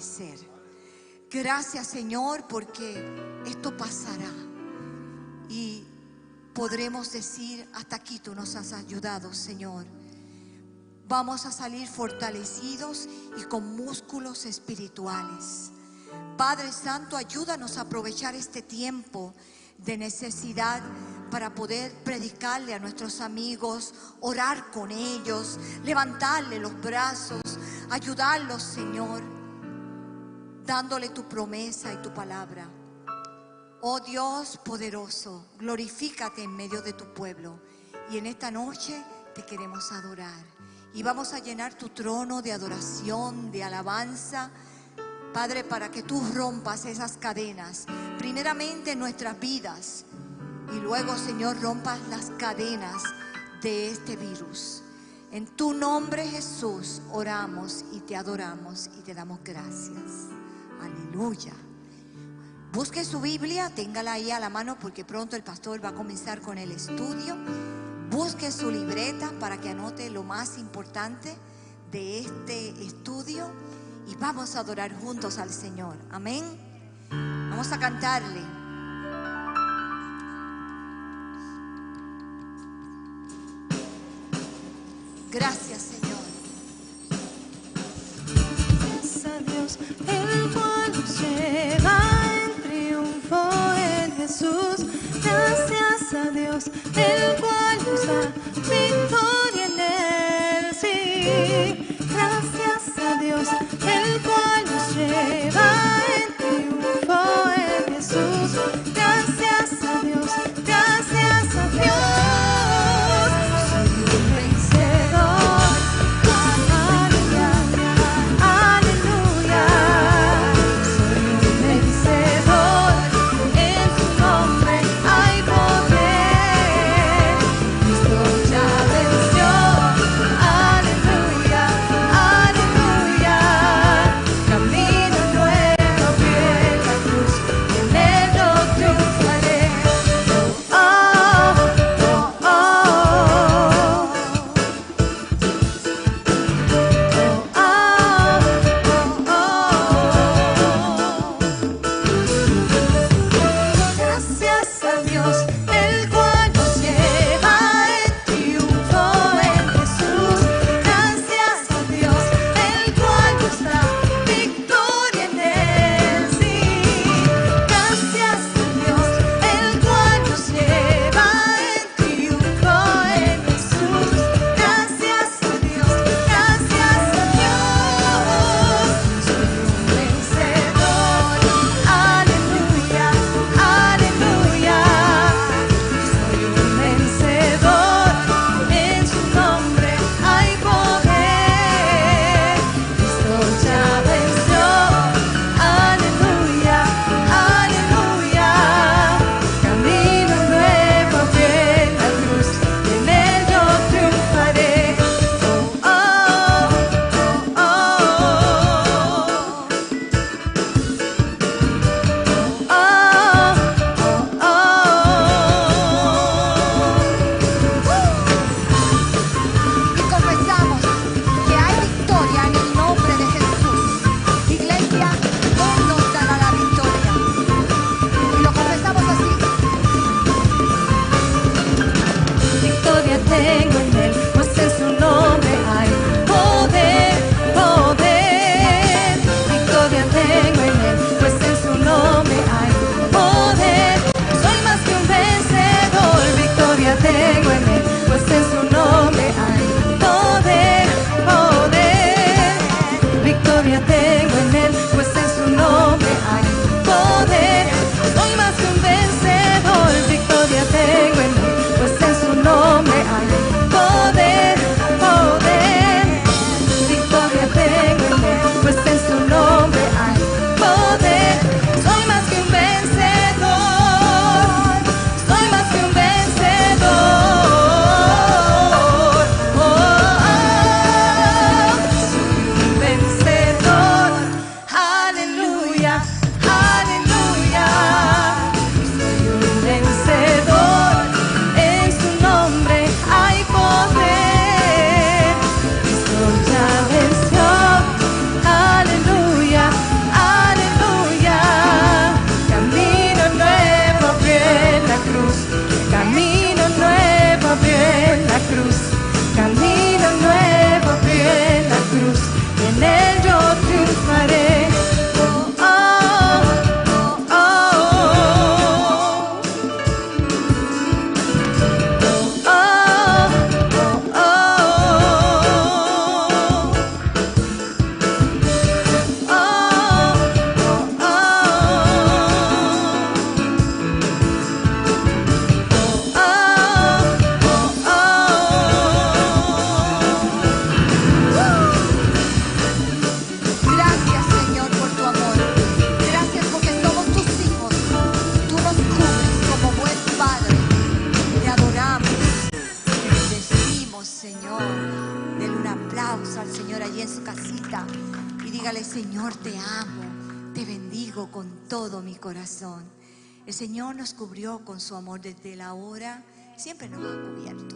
amanecer. Gracias, Señor, porque esto pasará y podremos decir: hasta aquí tú nos has ayudado, Señor. Vamos a salir fortalecidos y con músculos espirituales. Padre Santo, ayúdanos a aprovechar este tiempo de necesidad para poder predicarle a nuestros amigos, orar con ellos, levantarle los brazos, ayudarlos, Señor, dándole tu promesa y tu palabra. Oh Dios poderoso, glorifícate en medio de tu pueblo. Y en esta noche te queremos adorar. Y vamos a llenar tu trono de adoración, de alabanza, Padre, para que tú rompas esas cadenas, primeramente en nuestras vidas, y luego, Señor, rompas las cadenas de este virus. En tu nombre, Jesús, oramos y te adoramos y te damos gracias. Aleluya. Busque su Biblia, téngala ahí a la mano, porque pronto el pastor va a comenzar con el estudio. Busque su libreta para que anote lo más importante de este estudio y vamos a adorar juntos al Señor. Amén. Vamos a cantarle. Gracias, Señor. Gracias a Dios, el cual nos lleva en triunfo en Jesús. Gracias a Dios, el cual nos da victoria en Él, sí. Gracias a Dios, el cual nos lleva en triunfo en Jesús. Gracias a Dios, gracias a Dios. Soy un vencedor. Aleluya, aleluya. Soy un vencedor. En su nombre hay poder. Cristo ya venció. Aleluya, aleluya. Camino nuevo en la cruz. En él yo triunfaré. Oh, oh, oh, oh. Gracias a Dios, el cual nos lleva en triunfo en Jesús. Gracias a Dios, el cual nos da victoria en Él, sí. Gracias a Dios, el cual nos lleva en triunfo en Jesús. Gracias a Dios, gracias a Dios. Soy un vencedor. Aleluya, aleluya. Soy un vencedor. En su nombre hay poder. Cristo ya venció. Aleluya, aleluya. Camino nuevo en la cruz. En él yo triunfaré. Oh, oh, oh, oh. Y confesamos que hay victoria en el nombre de Jesús. Iglesia, Él nos dará la victoria. Y lo confesamos así. Victoria tengo en él, pues en su nombre hay poder, poder. Victoria tengo en él, pues en su nombre hay poder. Soy más que un vencedor. Victoria tengo en él, pues en su nombre hay poder, poder. Victoria tengo en él, pues en su nombre hay poder. Soy más que un vencedor. Victoria tengo en él, pues en su nombre hay poder, poder. Victoria tengo en él, pues en su nombre hay poder. Soy más que un vencedor. Soy más que un vencedor. Oh, soy un vencedor. Señor, te amo, te bendigo con todo mi corazón. El Señor nos cubrió con su amor desde la hora, siempre nos ha cubierto,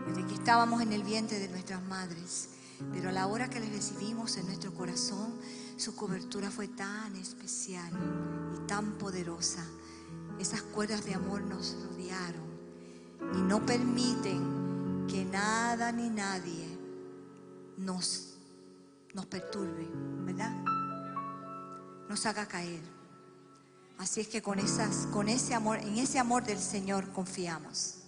desde que estábamos en el vientre de nuestras madres. Pero a la hora que le recibimos en nuestro corazón, su cobertura fue tan especial y tan poderosa. Esas cuerdas de amor nos rodearon y no permiten que nada ni nadie nos perturbe, ¿verdad? Nos haga caer. Así es que con ese amor, en ese amor del Señor confiamos.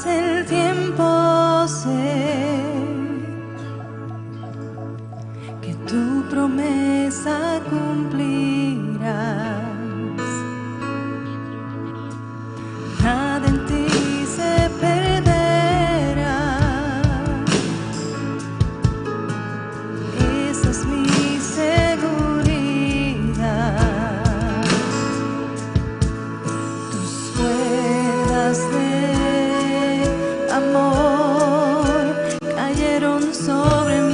El tiempo sé que tu promesa cumplirás. Nada en ti se perderá. Esa es mi seguridad. Tus cuerdas de amor cayeron sobre mí.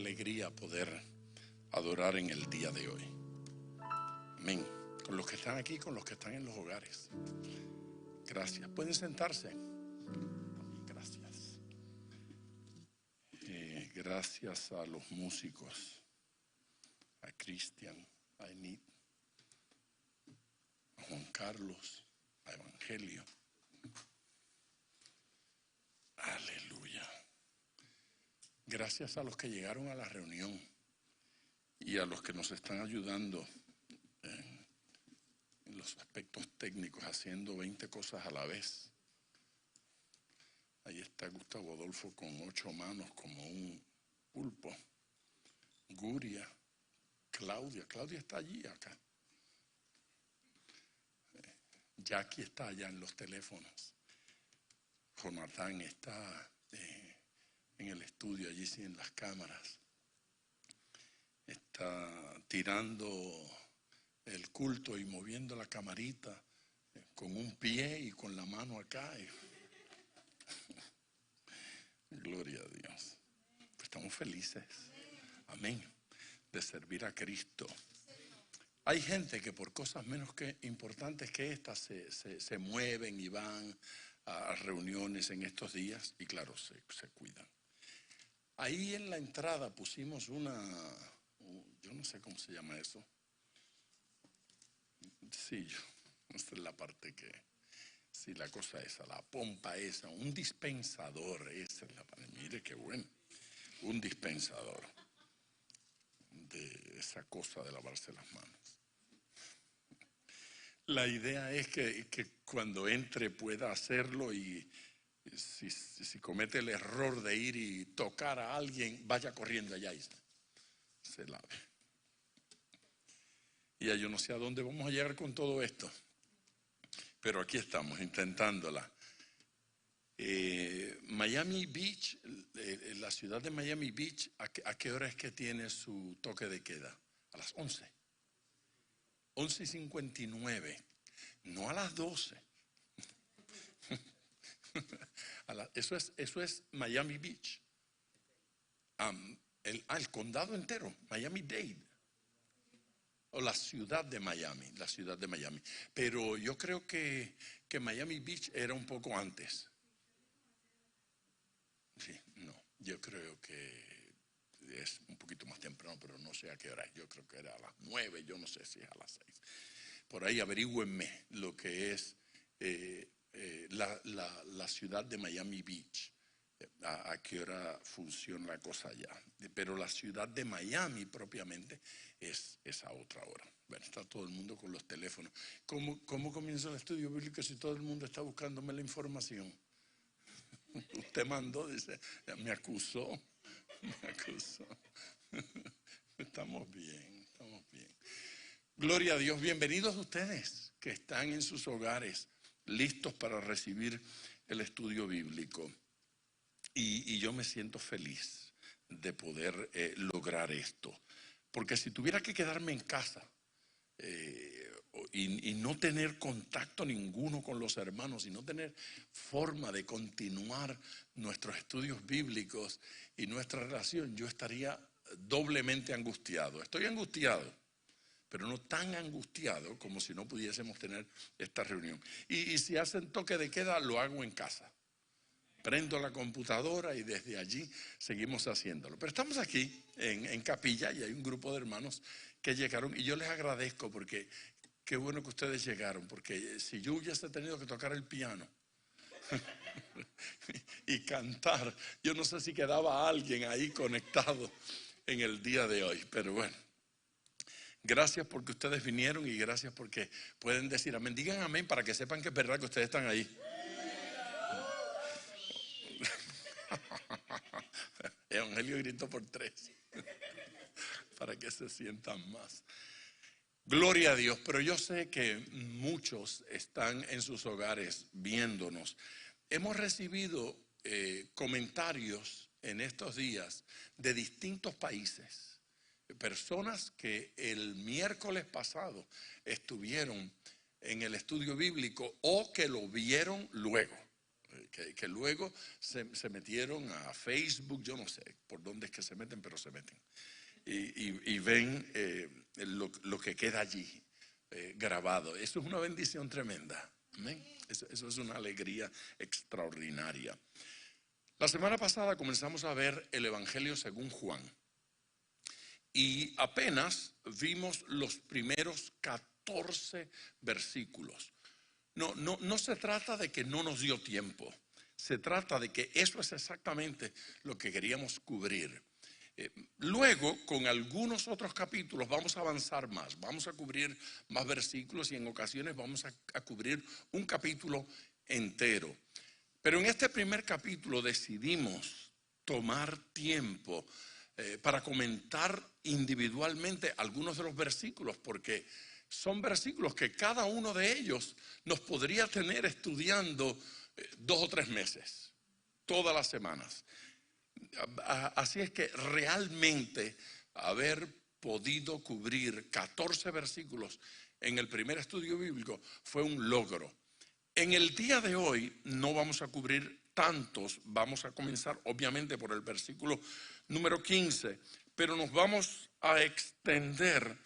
alegría poder adorar en el día de hoy. Amén. Con los que están aquí, con los que están en los hogares. Gracias. Pueden sentarse. Gracias. Gracias a los músicos, a Cristian, a Enid, a Juan Carlos, a Evangelio. Aleluya. Gracias a los que llegaron a la reunión y a los que nos están ayudando en los aspectos técnicos, haciendo 20 cosas a la vez. Ahí está Gustavo Adolfo con 8 manos como un pulpo. Guria, Claudia está allí, acá. Jackie está allá en los teléfonos. Jonathan está en el estudio, allí sí en las cámaras. Está tirando el culto y moviendo la camarita con un pie y con la mano acá. Gloria a Dios. Pues estamos felices. Amén. De servir a Cristo. Hay gente que por cosas menos que importantes que estas se mueven y van a reuniones en estos días y claro, se cuidan. Ahí en la entrada pusimos yo no sé cómo se llama eso. Sí, esta es la parte que, sí, la cosa esa, la pompa esa, un dispensador, esa es la parte, mire qué bueno, un dispensador de esa cosa de lavarse las manos. La idea es que cuando entre pueda hacerlo y si comete el error de ir y tocar a alguien, vaya corriendo allá y se lave. Y ya yo no sé a dónde vamos a llegar con todo esto, pero aquí estamos intentándola. Miami Beach, la ciudad de Miami Beach, ¿a qué hora es que tiene su toque de queda? A las 11. 11:59, no a las 12. Eso es Miami Beach. El condado entero, Miami-Dade. O la ciudad de Miami. Pero yo creo que Miami Beach era un poco antes. Sí, no, yo creo que es un poquito más temprano, pero no sé a qué hora. Yo creo que era a las 9, yo no sé si es a las 6. Por ahí averígüenme lo que es la ciudad de Miami Beach. A qué hora funciona la cosa allá. Pero la ciudad de Miami propiamente es a otra hora. Bueno, está todo el mundo con los teléfonos. ¿Cómo comienza el estudio bíblico si todo el mundo está buscándome la información? Usted mandó, dice, me acusó. Estamos bien. Gloria a Dios. Bienvenidos ustedes que están en sus hogares, listos para recibir el estudio bíblico. Y yo me siento feliz de poder lograr esto. Porque si tuviera que quedarme en casa y no tener contacto ninguno con los hermanos y no tener forma de continuar nuestros estudios bíblicos y nuestra relación, yo estaría doblemente angustiado. Estoy angustiado, pero no tan angustiado como si no pudiésemos tener esta reunión. Y si hacen toque de queda, lo hago en casa. Prendo la computadora y desde allí seguimos haciéndolo. Pero estamos aquí en Capilla y hay un grupo de hermanos que llegaron y yo les agradezco porque qué bueno que ustedes llegaron, porque si yo hubiese tenido que tocar el piano y cantar, yo no sé si quedaba alguien ahí conectado en el día de hoy, pero bueno. Gracias porque ustedes vinieron y gracias porque pueden decir amén. Digan amén para que sepan que es verdad que ustedes están ahí. Evangelio gritó por 3 para que se sientan más. Gloria a Dios, pero yo sé que muchos están en sus hogares viéndonos. Hemos recibido comentarios en estos días de distintos países, personas que el miércoles pasado estuvieron en el estudio bíblico o que lo vieron luego. que luego se metieron a Facebook, yo no sé por dónde es que se meten, pero se meten. Y ven lo que queda allí grabado. Eso es una bendición tremenda. ¿Amén? Eso es una alegría extraordinaria. La semana pasada comenzamos a ver el Evangelio según Juan. Y apenas vimos los primeros 14 versículos. No se trata de que no nos dio tiempo. Se trata de que eso es exactamente lo que queríamos cubrir. Luego, con algunos otros capítulos, vamos a avanzar más. Vamos a cubrir más versículos y en ocasiones vamos a cubrir un capítulo entero. Pero en este primer capítulo decidimos tomar tiempo para comentar individualmente algunos de los versículos, porque son versículos que cada uno de ellos nos podría tener estudiando 2 o 3 meses, todas las semanas. Así es que realmente haber podido cubrir 14 versículos en el primer estudio bíblico fue un logro. En el día de hoy no vamos a cubrir tantos, vamos a comenzar obviamente por el versículo número 15, pero nos vamos a extender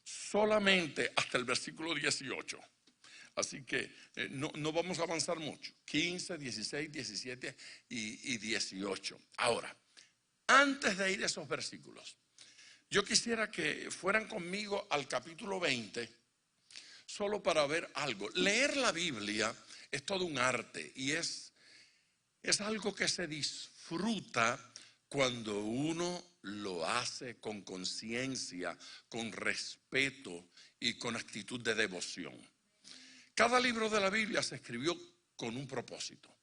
solamente hasta el versículo 18. Así que no vamos a avanzar mucho. 15, 16, 17 y 18. Ahora, antes de ir a esos versículos, yo quisiera que fueran conmigo al capítulo 20, solo para ver algo. Leer la Biblia es todo un arte y es algo que se disfruta cuando uno lo hace con conciencia, con respeto y con actitud de devoción. Cada libro de la Biblia se escribió con un propósito.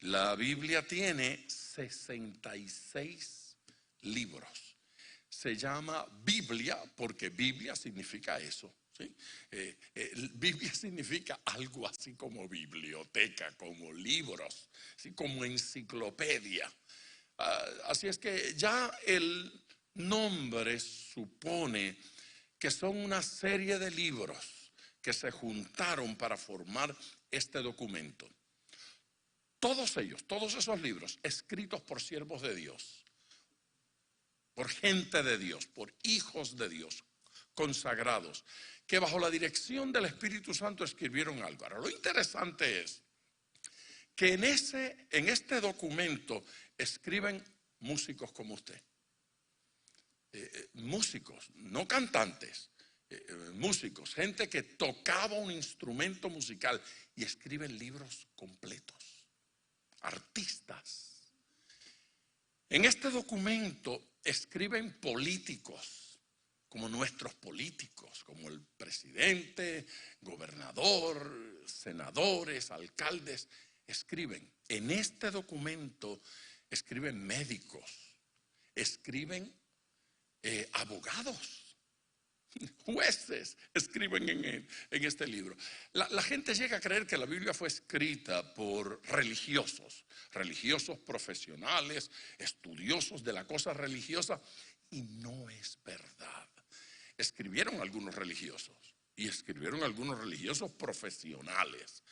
La Biblia tiene 66 libros. Se llama Biblia porque Biblia significa eso. ¿Sí? Biblia significa algo así como biblioteca, como libros, ¿sí? Como enciclopedia. Así es que ya el nombre supone que son una serie de libros que se juntaron para formar este documento. Todos ellos, todos esos libros, escritos por siervos de Dios, por gente de Dios, por hijos de Dios, consagrados, que bajo la dirección del Espíritu Santo escribieron algo. Ahora, lo interesante es que en este documento escriben músicos como usted. Músicos, no cantantes. Músicos, gente que tocaba un instrumento musical y escriben libros completos, artistas. En este documento escriben políticos, como nuestros políticos, como el presidente, gobernador, senadores, alcaldes, escriben. En este documento escriben médicos, escriben abogados. Jueces escriben en este libro. La gente llega a creer que la Biblia fue escrita por religiosos profesionales, estudiosos de la cosa religiosa, y no es verdad. Escribieron algunos religiosos y escribieron algunos religiosos profesionales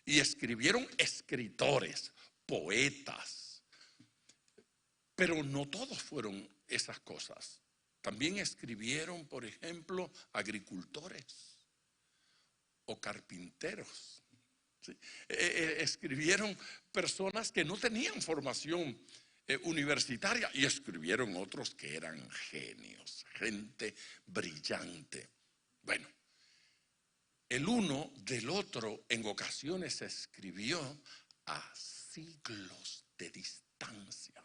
y escribieron escritores, poetas, pero no todos fueron esas cosas. También escribieron, por ejemplo, agricultores o carpinteros. ¿Sí? Escribieron personas que no tenían formación universitaria y escribieron otros que eran genios, gente brillante. Bueno, el uno del otro en ocasiones se escribió a siglos de distancia.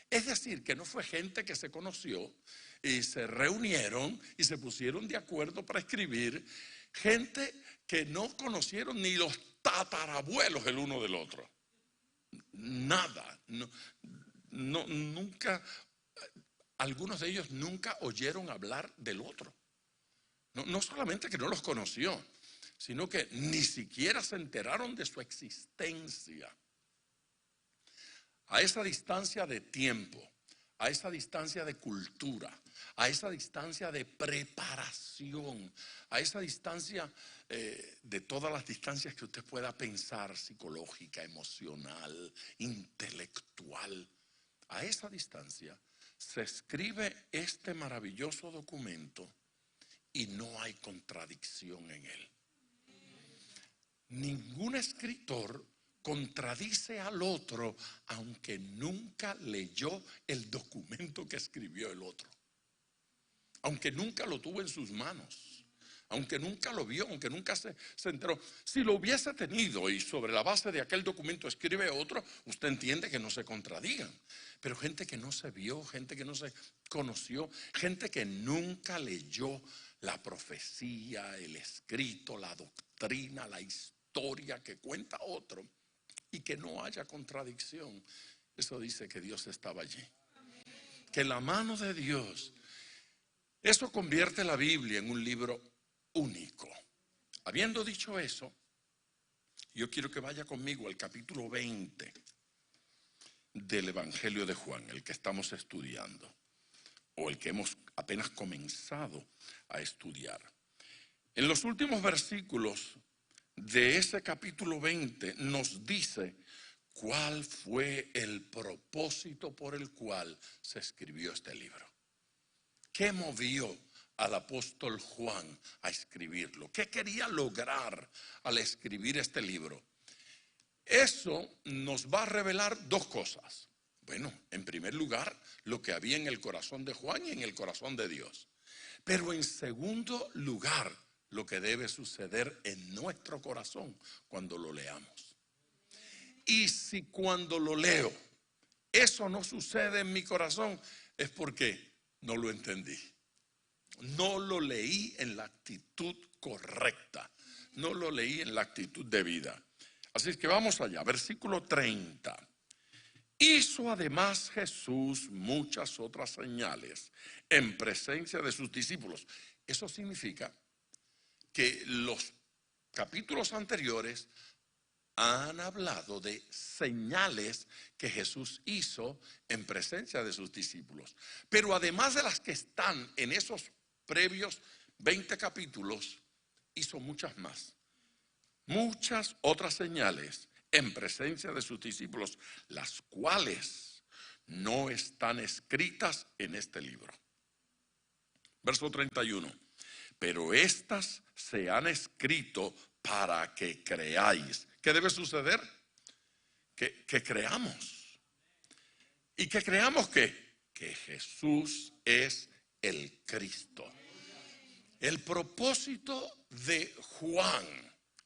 Es decir, que no fue gente que se conoció y se reunieron y se pusieron de acuerdo para escribir, gente que no conocieron ni los tatarabuelos el uno del otro. Nada, nunca, algunos de ellos nunca oyeron hablar del otro. No solamente que no los conoció, sino que ni siquiera se enteraron de su existencia. A esa distancia de tiempo, a esa distancia de cultura, a esa distancia de preparación, a esa distancia de todas las distancias que usted pueda pensar, psicológica, emocional, intelectual, a esa distancia se escribe este maravilloso documento y no hay contradicción en él. Ningún escritor contradice al otro aunque nunca leyó el documento que escribió el otro, aunque nunca lo tuvo en sus manos, aunque nunca lo vio, aunque nunca se enteró. Si lo hubiese tenido y sobre la base de aquel documento escribe otro, usted entiende que no se contradigan. Pero gente que no se vio, gente que no se conoció, gente que nunca leyó la profecía, el escrito, la doctrina, la historia que cuenta otro, y que no haya contradicción, eso dice que Dios estaba allí. Que la mano de Dios, eso convierte la Biblia en un libro único. Habiendo dicho eso, yo quiero que vaya conmigo al capítulo 20 del Evangelio de Juan, el que estamos estudiando, o el que hemos apenas comenzado a estudiar. En los últimos versículos de ese capítulo 20 nos dice cuál fue el propósito por el cual se escribió este libro. ¿Qué movió al apóstol Juan a escribirlo? ¿Qué quería lograr al escribir este libro? Eso nos va a revelar dos cosas. Bueno, en primer lugar, lo que había en el corazón de Juan y en el corazón de Dios. Pero en segundo lugar, lo que debe suceder en nuestro corazón cuando lo leamos. Y si cuando lo leo, eso no sucede en mi corazón, es porque no lo entendí. No lo leí en la actitud correcta. No lo leí en la actitud de vida. Así es que vamos allá, versículo 30. Hizo además Jesús muchas otras señales en presencia de sus discípulos. Eso significa que los capítulos anteriores han hablado de señales que Jesús hizo en presencia de sus discípulos. Pero además de las que están en esos previos 20 capítulos, hizo muchas más. Muchas otras señales en presencia de sus discípulos, las cuales no están escritas en este libro. Verso 31. Pero estas se han escrito para que creáis. ¿Qué debe suceder? Que creamos. ¿Y que creamos qué? Que Jesús es el Cristo. El propósito de Juan,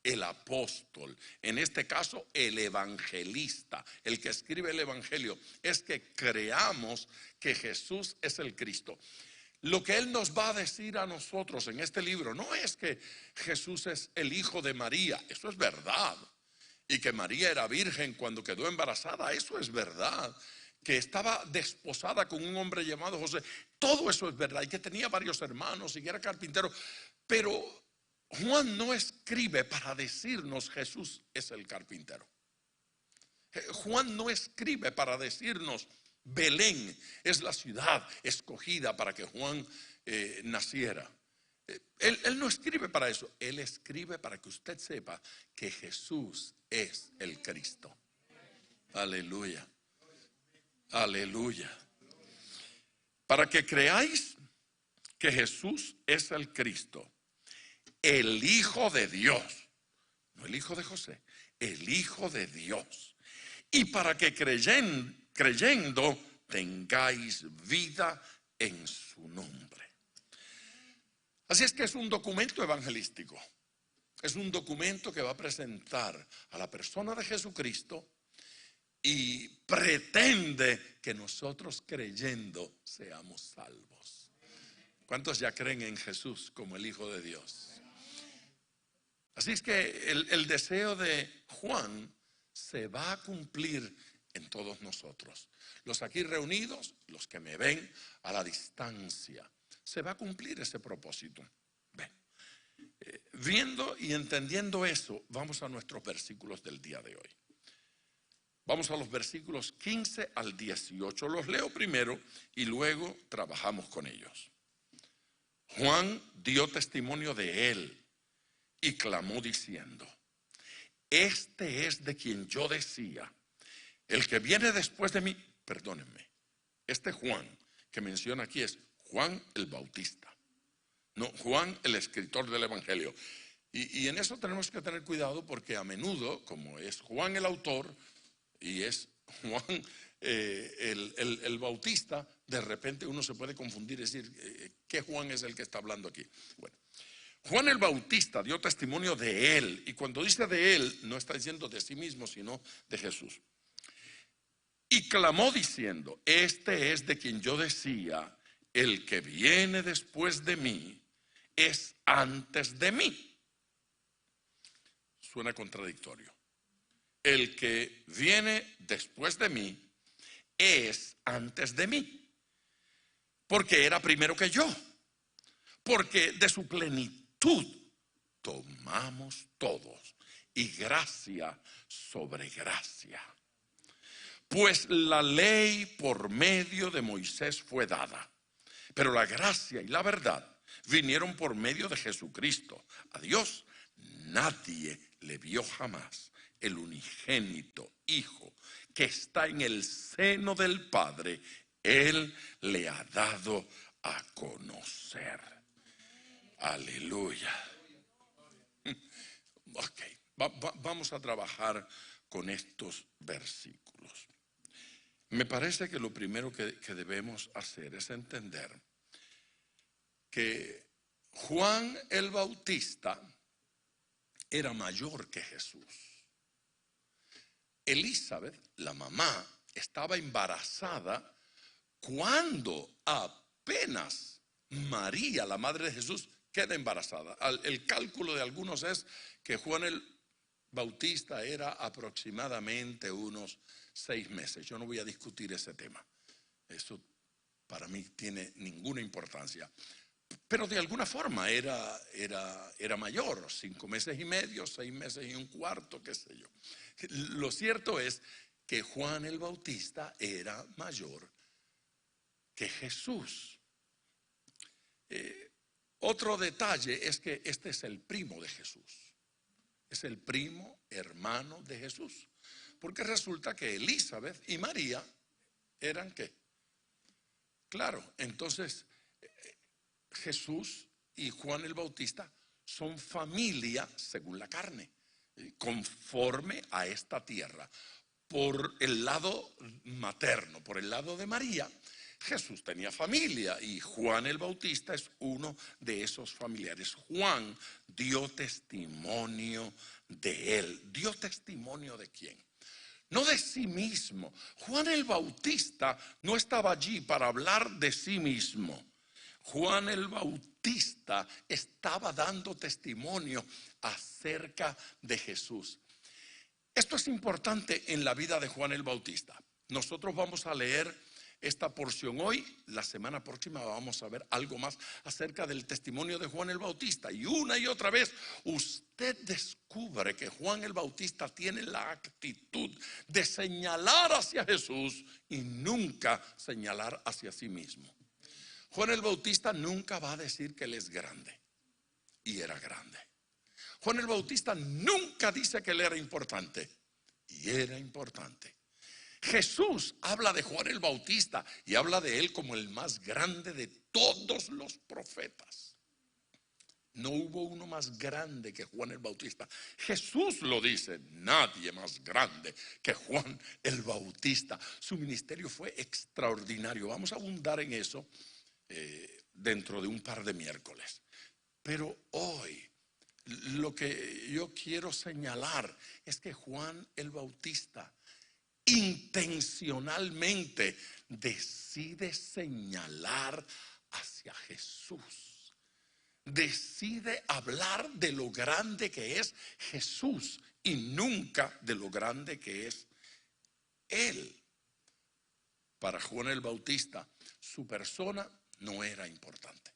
el apóstol, en este caso el evangelista, el que escribe el evangelio, es que creamos que Jesús es el Cristo. Lo que él nos va a decir a nosotros en este libro no es que Jesús es el hijo de María, eso es verdad. Y que María era virgen cuando quedó embarazada, eso es verdad. Que estaba desposada con un hombre llamado José, todo eso es verdad. Y que tenía varios hermanos y que era carpintero. Pero Juan no escribe para decirnos Jesús es el carpintero. Juan no escribe para decirnos Belén es la ciudad escogida para que Juan naciera. Él no escribe para eso. Él escribe para que usted sepa que Jesús es el Cristo. Aleluya. Aleluya. Para que creáis que Jesús es el Cristo, el Hijo de Dios, no el hijo de José, el Hijo de Dios. Y para que creyendo tengáis vida en su nombre. Así es que es un documento evangelístico. Es un documento que va a presentar a la persona de Jesucristo y pretende que nosotros creyendo seamos salvos. ¿Cuántos ya creen en Jesús como el Hijo de Dios? Así es que el deseo de Juan se va a cumplir en todos nosotros. Los aquí reunidos, los que me ven a la distancia, se va a cumplir ese propósito. Ven. Viendo y entendiendo eso, vamos a nuestros versículos del día de hoy. Vamos a los versículos 15 al 18. Los leo primero y luego trabajamos con ellos. Juan dio testimonio de él y clamó diciendo: este es de quien yo decía, el que viene después de mí. Perdónenme, este Juan que menciona aquí es Juan el Bautista, no Juan el escritor del Evangelio. Y en eso tenemos que tener cuidado, porque a menudo, como es Juan el autor y es Juan el Bautista, de repente uno se puede confundir y decir, ¿qué Juan es el que está hablando aquí? Bueno, Juan el Bautista dio testimonio de él, y cuando dice de él, no está diciendo de sí mismo, sino de Jesús. Y clamó diciendo: este es de quien yo decía, el que viene después de mí es antes de mí. Suena contradictorio. El que viene después de mí es antes de mí, porque era primero que yo, porque de su plenitud tomamos todos, y gracia sobre gracia. Pues la ley por medio de Moisés fue dada, pero la gracia y la verdad vinieron por medio de Jesucristo. A Dios nadie le vio jamás. El unigénito Hijo que está en el seno del Padre, Él le ha dado a conocer. Aleluya. Ok, vamos a trabajar con estos versículos. Me parece que lo primero que debemos hacer es entender que Juan el Bautista era mayor que Jesús. Elizabeth, la mamá, estaba embarazada cuando apenas María, la madre de Jesús, queda embarazada. El cálculo de algunos es que Juan el Bautista era aproximadamente unos 6 meses. Yo no voy a discutir ese tema. Eso para mí tiene ninguna importancia. Pero de alguna forma era mayor, 5 meses y medio, 6 meses y un cuarto, qué sé yo. Lo cierto es que Juan el Bautista era mayor que Jesús. Otro detalle es que este es el primo de Jesús. Es el primo hermano de Jesús. Porque resulta que Elizabeth y María eran ¿qué? Claro, entonces Jesús y Juan el Bautista son familia según la carne, conforme a esta tierra. Por el lado materno, por el lado de María, Jesús tenía familia y Juan el Bautista es uno de esos familiares. Juan dio testimonio de él. ¿Dio testimonio de quién? No de sí mismo. Juan el Bautista no estaba allí para hablar de sí mismo. Juan el Bautista estaba dando testimonio acerca de Jesús. Esto es importante en la vida de Juan el Bautista. Nosotros vamos a leer esta porción hoy. La semana próxima vamos a ver algo más acerca del testimonio de Juan el Bautista. Y una y otra vez usted descubre que Juan el Bautista tiene la actitud de señalar hacia Jesús y nunca señalar hacia sí mismo. Juan el Bautista nunca va a decir que él es grande, y era grande. Juan el Bautista nunca dice que él era importante, y era importante. Jesús habla de Juan el Bautista y habla de él como el más grande de todos los profetas. No hubo uno más grande que Juan el Bautista. Jesús lo dice: nadie más grande que Juan el Bautista. Su ministerio fue extraordinario. Vamos a abundar en eso dentro de un par de miércoles. Pero hoy lo que yo quiero señalar es que Juan el Bautista intencionalmente decide señalar hacia Jesús. Decide hablar de lo grande que es Jesús y nunca de lo grande que es Él. Para Juan el Bautista, su persona no era importante.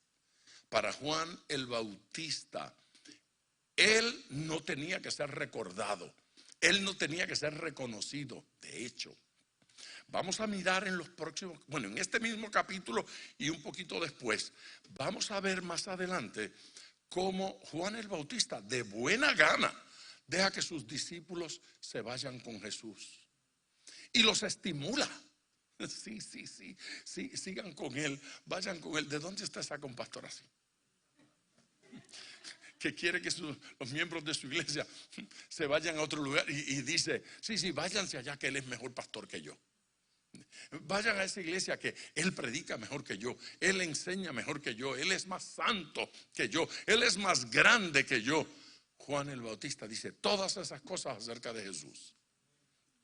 Para Juan el Bautista, él no tenía que ser recordado. Él no tenía que ser reconocido. De hecho, vamos a mirar en los próximos, en este mismo capítulo y un poquito después, vamos a ver más adelante cómo Juan el Bautista de buena gana deja que sus discípulos se vayan con Jesús y los estimula. Sí, sigan con él, vayan con él. ¿De dónde usted saca un pastor así? Que quiere que los miembros de su iglesia se vayan a otro lugar y dice, sí, váyanse allá que él es mejor pastor que yo. Vayan a esa iglesia que él predica mejor que yo, él enseña mejor que yo, él es más santo que yo, él es más grande que yo. Juan el Bautista dice todas esas cosas acerca de Jesús.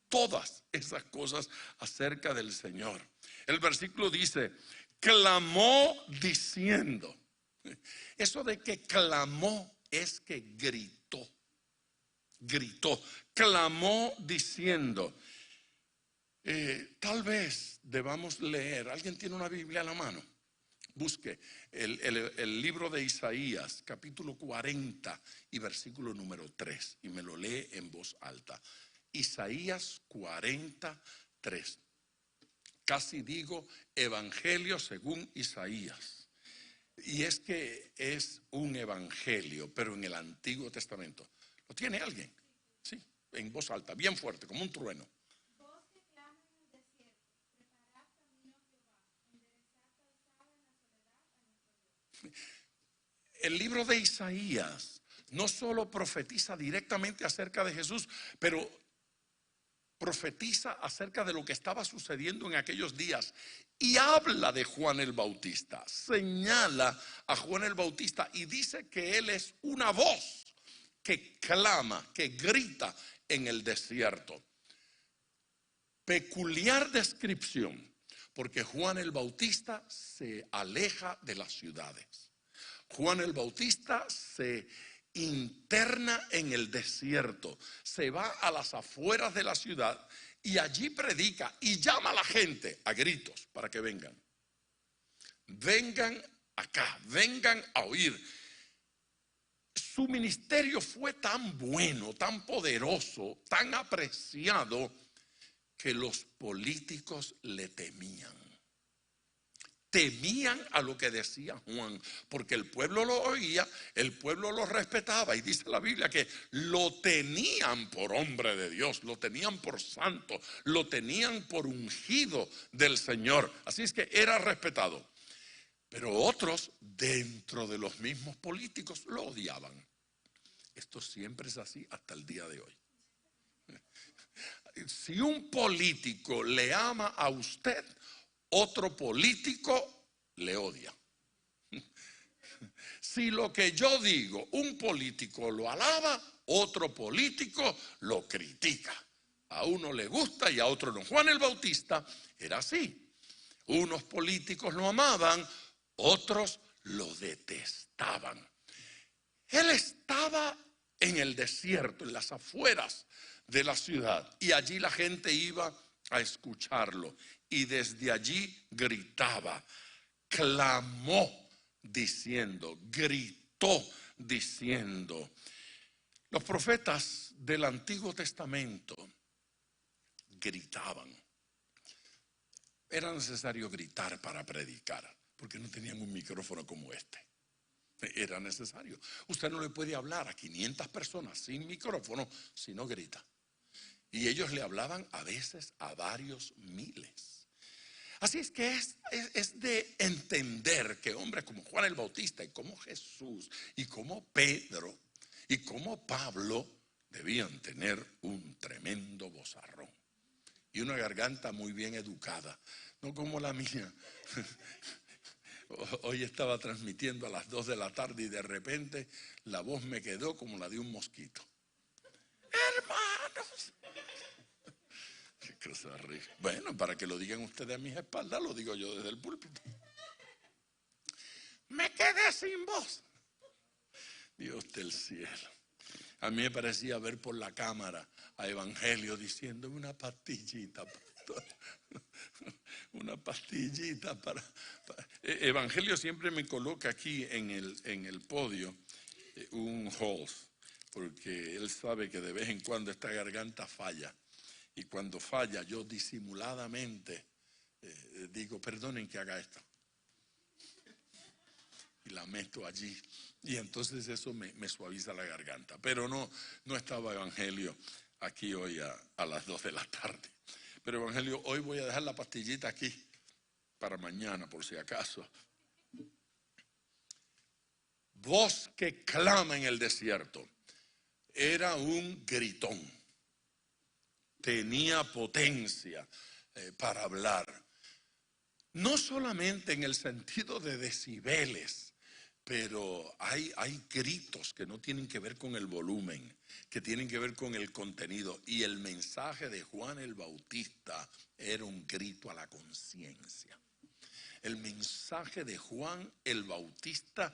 Todas esas cosas acerca del Señor. El versículo dice, clamó diciendo. Eso de que clamó es que gritó, clamó diciendo. Tal vez debamos leer, ¿alguien tiene una Biblia a la mano? Busque el libro de Isaías, capítulo 40 y versículo número 3, y me lo lee en voz alta. Isaías 43. Casi digo Evangelio según Isaías. Y es que es un evangelio, pero en el Antiguo Testamento. ¿Lo tiene alguien? Sí, en voz alta, bien fuerte, como un trueno. El libro de Isaías no solo profetiza directamente acerca de Jesús, pero profetiza acerca de lo que estaba sucediendo en aquellos días y habla de Juan el Bautista, señala a Juan el Bautista y dice que él es una voz que clama, que grita en el desierto. Peculiar descripción, porque Juan el Bautista se aleja de las ciudades. Juan el Bautista se interna en el desierto, se va a las afueras de la ciudad y allí predica y llama a la gente a gritos para que vengan. Vengan acá, vengan a oír. Su ministerio fue tan bueno, tan poderoso, tan apreciado que los políticos le temían. Temían a lo que decía Juan, porque el pueblo lo oía, el pueblo lo respetaba, y dice la Biblia que lo tenían por hombre de Dios, lo tenían por santo, lo tenían por ungido del Señor. Así es que era respetado. Pero otros dentro de los mismos políticos lo odiaban. Esto siempre es así hasta el día de hoy. Si un político le ama a usted, otro político le odia. Si lo que yo digo, un político lo alaba, otro político lo critica. A uno le gusta y a otro no. Juan el Bautista era así. Unos políticos lo amaban, otros lo detestaban. Él estaba en el desierto, en las afueras de la ciudad, y allí la gente iba a escucharlo. Y desde allí gritaba, clamó diciendo, gritó diciendo. Los profetas del Antiguo Testamento gritaban. Era necesario gritar para predicar, porque no tenían un micrófono como este. Era necesario. Usted no le puede hablar a 500 personas sin micrófono si no grita. Y ellos le hablaban a veces a varios miles. Así es que es de entender que hombres como Juan el Bautista y como Jesús y como Pedro y como Pablo debían tener un tremendo vozarrón y una garganta muy bien educada, no como la mía. Hoy estaba transmitiendo a las 2 de la tarde y de repente la voz me quedó como la de un mosquito. Hermanos. Bueno, para que lo digan ustedes a mis espaldas, lo digo yo desde el púlpito. Me quedé sin voz. Dios del cielo. A mí me parecía ver por la cámara a Evangelio diciendo una pastillita, pastor. Una pastillita para. Evangelio siempre me coloca aquí en el podio un Halls. porque él sabe que de vez en cuando esta garganta falla. Y cuando falla, yo disimuladamente digo, perdonen que haga esto. Y la meto allí. Y entonces eso me suaviza la garganta. Pero no estaba Evangelio aquí hoy a las 2 de la tarde. Pero Evangelio, hoy voy a dejar la pastillita aquí para mañana, por si acaso. Voz que clama en el desierto. Era un gritón. Tenía potencia para hablar. No solamente en el sentido de decibeles, pero hay gritos que no tienen que ver con el volumen, que tienen que ver con el contenido. Y el mensaje de Juan el Bautista era un grito a la conciencia. El mensaje de Juan el Bautista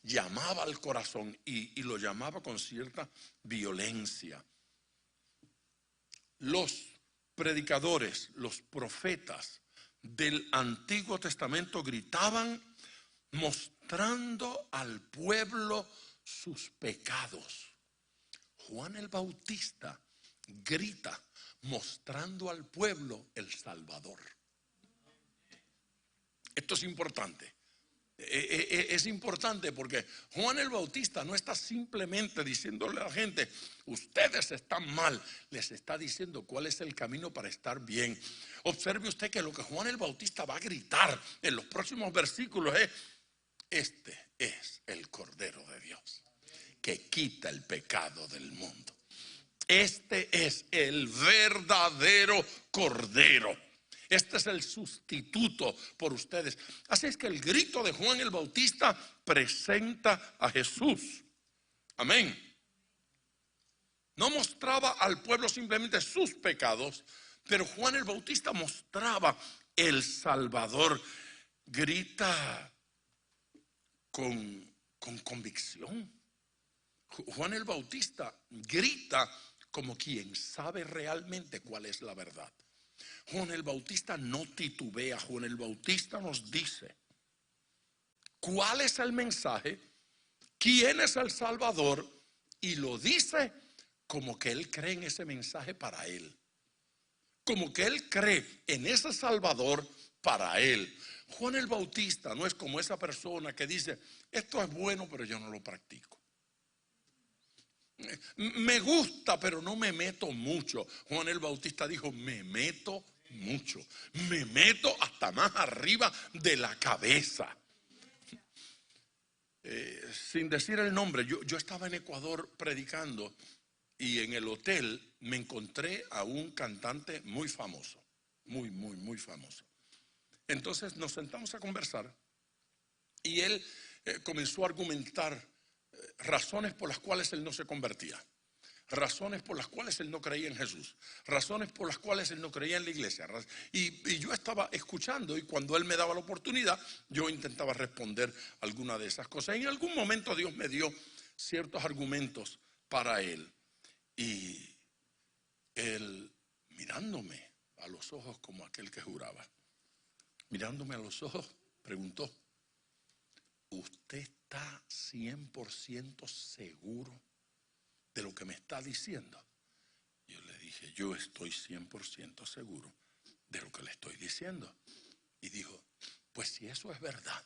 llamaba al corazón y lo llamaba con cierta violencia. Los predicadores, los profetas del Antiguo Testamento gritaban mostrando al pueblo sus pecados. Juan el Bautista grita mostrando al pueblo el Salvador. Esto es importante. Es importante porque Juan el Bautista no está simplemente diciéndole a la gente, ustedes están mal, les está diciendo cuál es el camino para estar bien. Observe usted que lo que Juan el Bautista va a gritar en los próximos versículos es, este es el Cordero de Dios que quita el pecado del mundo. Este es el verdadero Cordero. Este es el sustituto por ustedes. Así es que el grito de Juan el Bautista presenta a Jesús. Amén. No mostraba al pueblo simplemente sus pecados, pero Juan el Bautista mostraba el Salvador. Grita con convicción. Juan el Bautista grita como quien sabe realmente cuál es la verdad. Juan el Bautista no titubea. Juan el Bautista nos dice cuál es el mensaje, quién es el Salvador, y lo dice como que él cree en ese mensaje para él, como que él cree en ese Salvador para él. Juan el Bautista no es como esa persona que dice, esto es bueno pero yo no lo practico. Me gusta pero no me meto mucho. Juan el Bautista dijo, me meto mucho, me meto hasta más arriba de la cabeza. Sin decir el nombre, yo estaba en Ecuador predicando y en el hotel me encontré a un cantante muy famoso, muy famoso. Entonces nos sentamos a conversar y él comenzó a argumentar razones por las cuales él no se convertía. Razones por las cuales él no creía en Jesús, razones por las cuales él no creía en la iglesia. Y yo estaba escuchando y cuando él me daba la oportunidad, yo intentaba responder alguna de esas cosas. En algún momento Dios me dio ciertos argumentos para él. Y él, mirándome a los ojos como aquel que juraba, mirándome a los ojos, preguntó, ¿usted está 100% seguro de lo que me está diciendo? Yo le dije, yo estoy 100% seguro de lo que le estoy diciendo. Y dijo, pues si eso es verdad,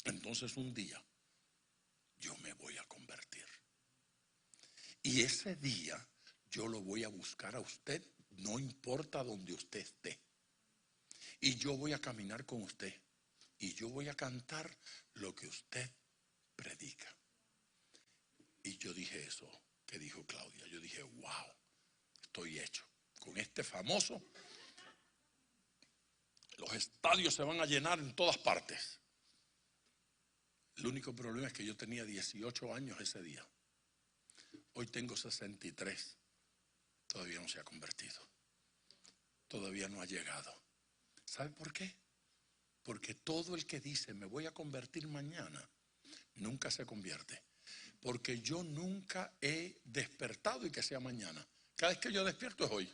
entonces un día yo me voy a convertir. Y ese día yo lo voy a buscar a usted, no importa donde usted esté. Y yo voy a caminar con usted. Y yo voy a cantar lo que usted predica. Y yo dije eso que dijo Claudia. Yo dije, wow, estoy hecho. Con este famoso, los estadios se van a llenar en todas partes. El único problema es que yo tenía 18 años ese día. Hoy tengo 63. Todavía no se ha convertido. Todavía no ha llegado. ¿Sabe por qué? Porque todo el que dice, me voy a convertir mañana, nunca se convierte. Porque yo nunca he despertado y que sea mañana. Cada vez que yo despierto es hoy.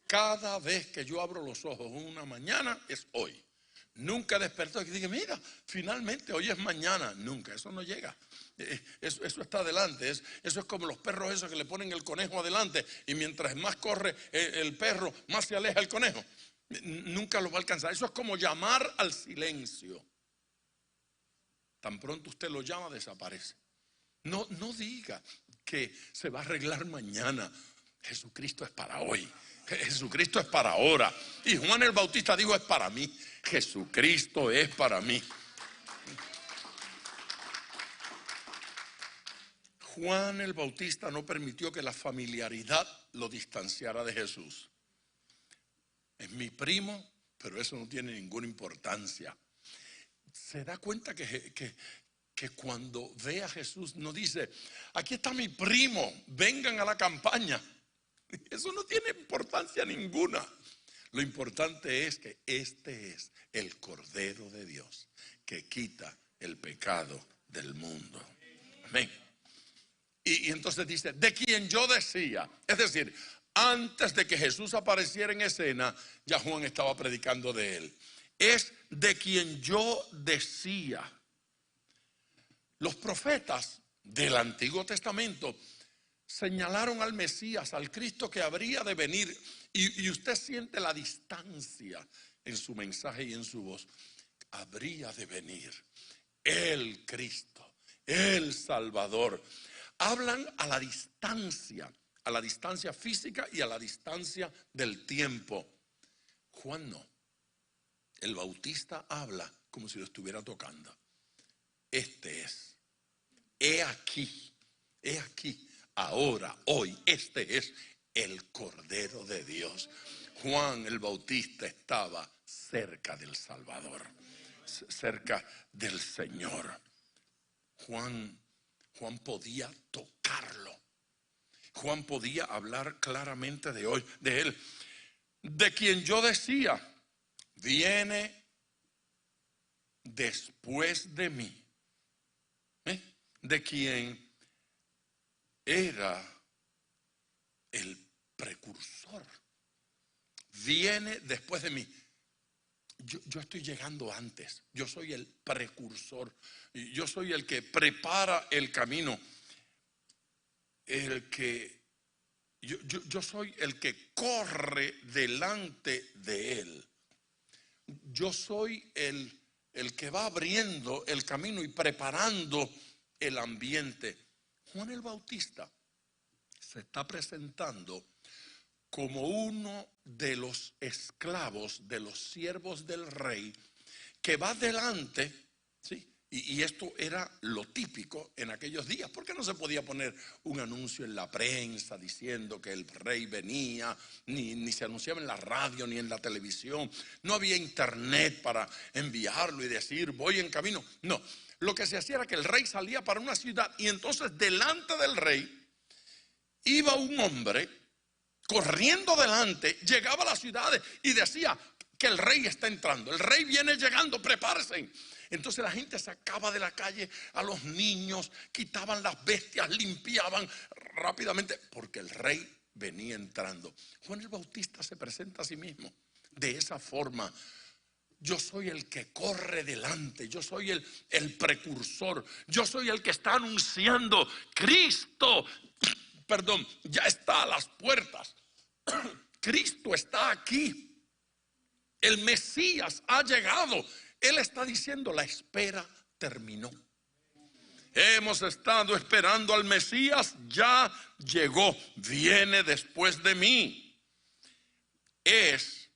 Cada vez que yo abro los ojos una mañana es hoy. Nunca despertó y dije, mira, finalmente hoy es mañana. Nunca, eso no llega. Eso está adelante. Eso es como los perros esos que le ponen el conejo adelante y mientras más corre el perro, más se aleja el conejo. Nunca lo va a alcanzar. Eso es como llamar al silencio. Tan pronto usted lo llama, desaparece. No diga que se va a arreglar mañana. Jesucristo es para hoy. Jesucristo es para ahora. Y Juan el Bautista dijo, es para mí. Jesucristo es para mí. Juan el Bautista no permitió que la familiaridad lo distanciara de Jesús. Es mi primo, pero eso no tiene ninguna importancia. Se da cuenta que cuando ve a Jesús no dice, aquí está mi primo, vengan a la campaña. Eso no tiene importancia ninguna. Lo importante es que este es el Cordero de Dios que quita el pecado del mundo. Amén. Y entonces dice, de quien yo decía, es decir, antes de que Jesús apareciera en escena, ya Juan estaba predicando de él. Es de quien yo decía. Los profetas del Antiguo Testamento señalaron al Mesías, al Cristo que habría de venir. Y usted siente la distancia en su mensaje y en su voz. Habría de venir el Cristo, el Salvador. Hablan a la distancia física y a la distancia del tiempo. Juan no. El Bautista habla como si lo estuviera tocando. Este es. He aquí, ahora, hoy, este es el Cordero de Dios. Juan el Bautista estaba cerca del Salvador, cerca del Señor. Juan podía tocarlo. Juan podía hablar claramente de él. De quien yo decía, viene después de mí. De quien era el precursor. Viene después de mí. Yo estoy llegando antes. Yo soy el precursor. Yo soy el que prepara el camino. Yo soy el que corre delante de él. Yo soy el que va abriendo el camino y preparando el ambiente. Juan el Bautista se está presentando como uno de los esclavos, de los siervos del rey, que va delante, ¿sí? Y esto era lo típico en aquellos días, porque no se podía poner un anuncio en la prensa diciendo que el rey venía, ni se anunciaba en la radio ni en la televisión. No había internet para enviarlo y decir voy en camino. No, lo que se hacía era que el rey salía para una ciudad y entonces delante del rey iba un hombre corriendo delante, llegaba a las ciudades y decía que el rey está entrando, el rey viene llegando, prepárense. Entonces la gente sacaba de la calle a los niños, quitaban las bestias, limpiaban rápidamente, porque el rey venía entrando. Juan el Bautista se presenta a sí mismo de esa forma. Yo soy el que corre delante, yo soy el precursor, yo soy el que está anunciando Cristo. Ya está a las puertas. Cristo está aquí. El Mesías ha llegado. Él está diciendo, la espera terminó. Hemos estado esperando al Mesías, ya llegó, viene después de mí. Es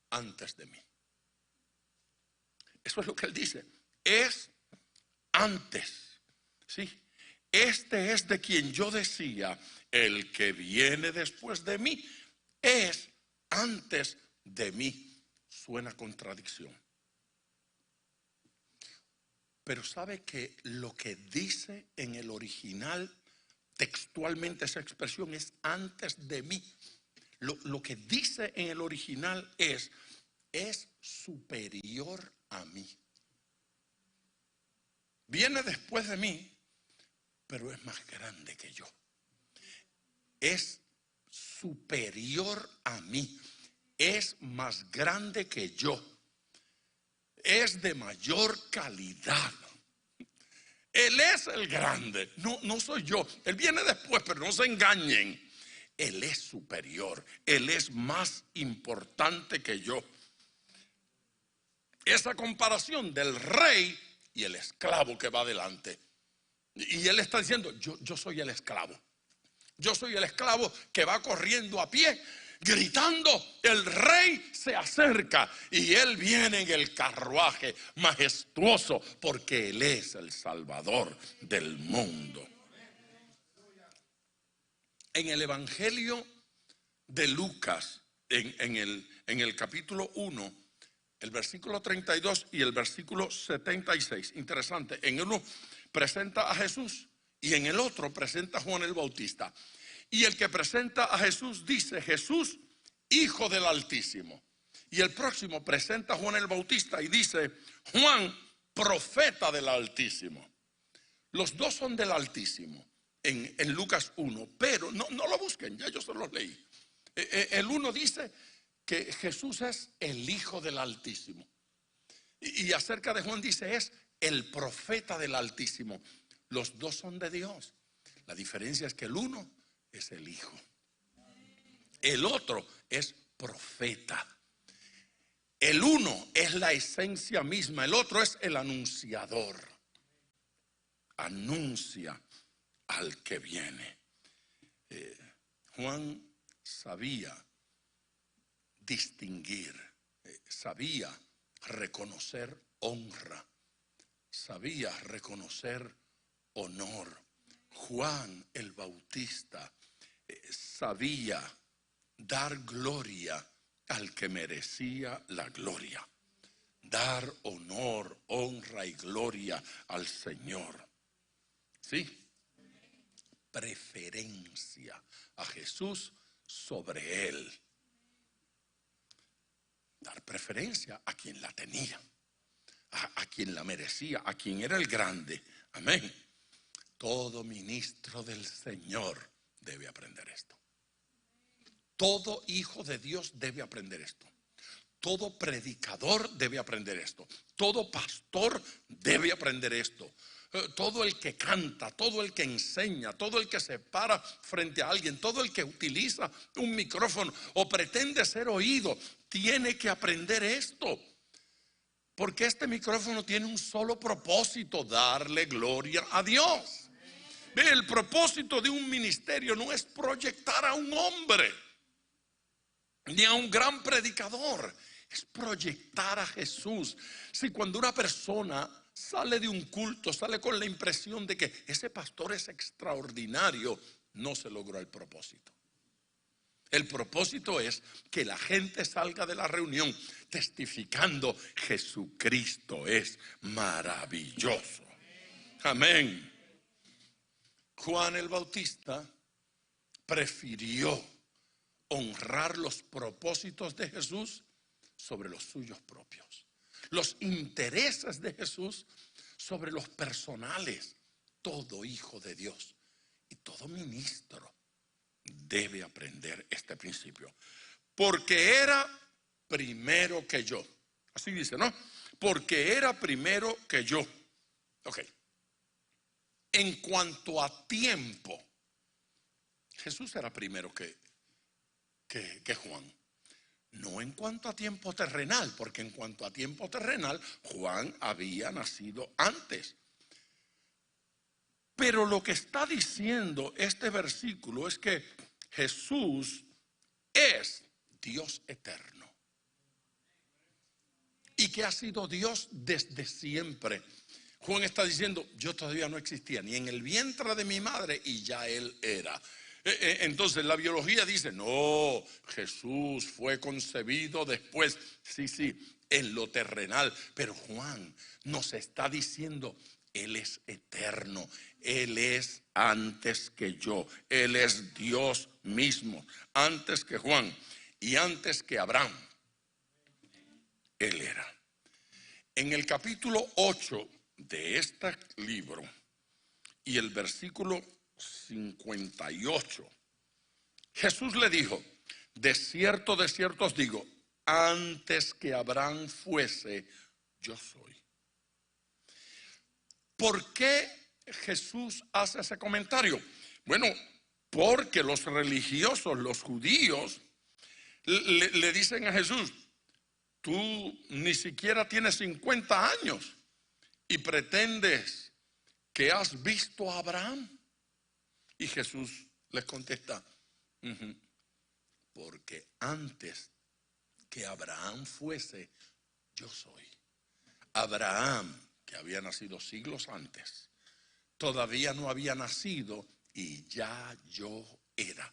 antes de mí. Eso es lo que él dice. Es antes. ¿Sí? Este es de quien yo decía, el que viene después de mí, es antes de mí. Suena contradicción. Pero sabe que lo que dice en el original, textualmente esa expresión es antes de mí. Lo que dice en el original es superior a mí. Viene después de mí, pero es más grande que yo. Es superior a mí. Es más grande que yo. es de mayor calidad. Él es el grande, no soy yo. Él viene después, pero no se engañen. Él es superior, Él es más importante que yo. Esa comparación del rey y el esclavo que va adelante. Y Él está diciendo, yo soy el esclavo. Yo soy el esclavo que va corriendo a pie, gritando, el rey se acerca y Él viene en el carruaje majestuoso porque Él es el Salvador del mundo. En el Evangelio de Lucas, en el capítulo 1, el versículo 32 y el versículo 76, interesante, en uno presenta a Jesús y en el otro presenta a Juan el Bautista. Y el que presenta a Jesús dice, Jesús, Hijo del Altísimo. Y el próximo presenta a Juan el Bautista y dice, Juan, profeta del Altísimo. Los dos son del Altísimo en Lucas 1, pero no lo busquen, ya yo se los leí. El uno dice que Jesús es el Hijo del Altísimo. Y acerca de Juan dice, es el profeta del Altísimo. Los dos son de Dios. La diferencia es que el uno es el Hijo. El otro es profeta. El uno es la esencia misma, el otro es el anunciador. Anuncia al que viene. Juan sabía distinguir, sabía reconocer honra, sabía reconocer honor. Juan el Bautista sabía dar gloria al que merecía la gloria, dar honor, honra y gloria al Señor. ¿Sí? Preferencia a Jesús sobre él. Dar preferencia a quien la tenía, a quien la merecía, a quien era el grande. Amén. Todo ministro del Señor debe aprender esto. Todo hijo de Dios debe aprender esto. Todo predicador debe aprender esto. Todo pastor debe aprender esto. Todo el que canta, todo el que enseña, todo el que se para frente a alguien, todo el que utiliza un micrófono o pretende ser oído, tiene que aprender esto. Porque este micrófono tiene un solo propósito: darle gloria a Dios. Ve, el propósito de un ministerio no es proyectar a un hombre ni a un gran predicador, es proyectar a Jesús. Si cuando una persona sale de un culto, sale con la impresión de que ese pastor es extraordinario, no se logró el propósito. El propósito es que la gente salga de la reunión testificando: Jesucristo es maravilloso. Amén. Juan el Bautista prefirió honrar los propósitos de Jesús sobre los suyos propios, los intereses de Jesús sobre los personales. Todo hijo de Dios y todo ministro debe aprender este principio, porque era primero que yo. Así dice, ¿no? Porque era primero que yo. Ok. En cuanto a tiempo, Jesús era primero que Juan. No en cuanto a tiempo terrenal, porque en cuanto a tiempo terrenal, Juan había nacido antes. Pero lo que está diciendo este versículo es que Jesús es Dios eterno y que ha sido Dios desde siempre. Juan está diciendo: yo todavía no existía ni en el vientre de mi madre y ya Él era. Entonces la biología dice: no, Jesús fue concebido después. Sí, en lo terrenal. Pero Juan nos está diciendo: Él es eterno, Él es antes que yo, Él es Dios mismo, antes que Juan y antes que Abraham. Él era. En el capítulo 8 de este libro y el versículo 58, Jesús le dijo: de cierto os digo, antes que Abraham fuese, yo soy. ¿Por qué Jesús hace ese comentario? Bueno, porque los religiosos, los judíos, le dicen a Jesús: tú ni siquiera tienes 50 años y pretendes que has visto a Abraham. Y Jesús les contesta: porque antes que Abraham fuese, yo soy. Abraham, que había nacido siglos antes, todavía no había nacido y ya yo era.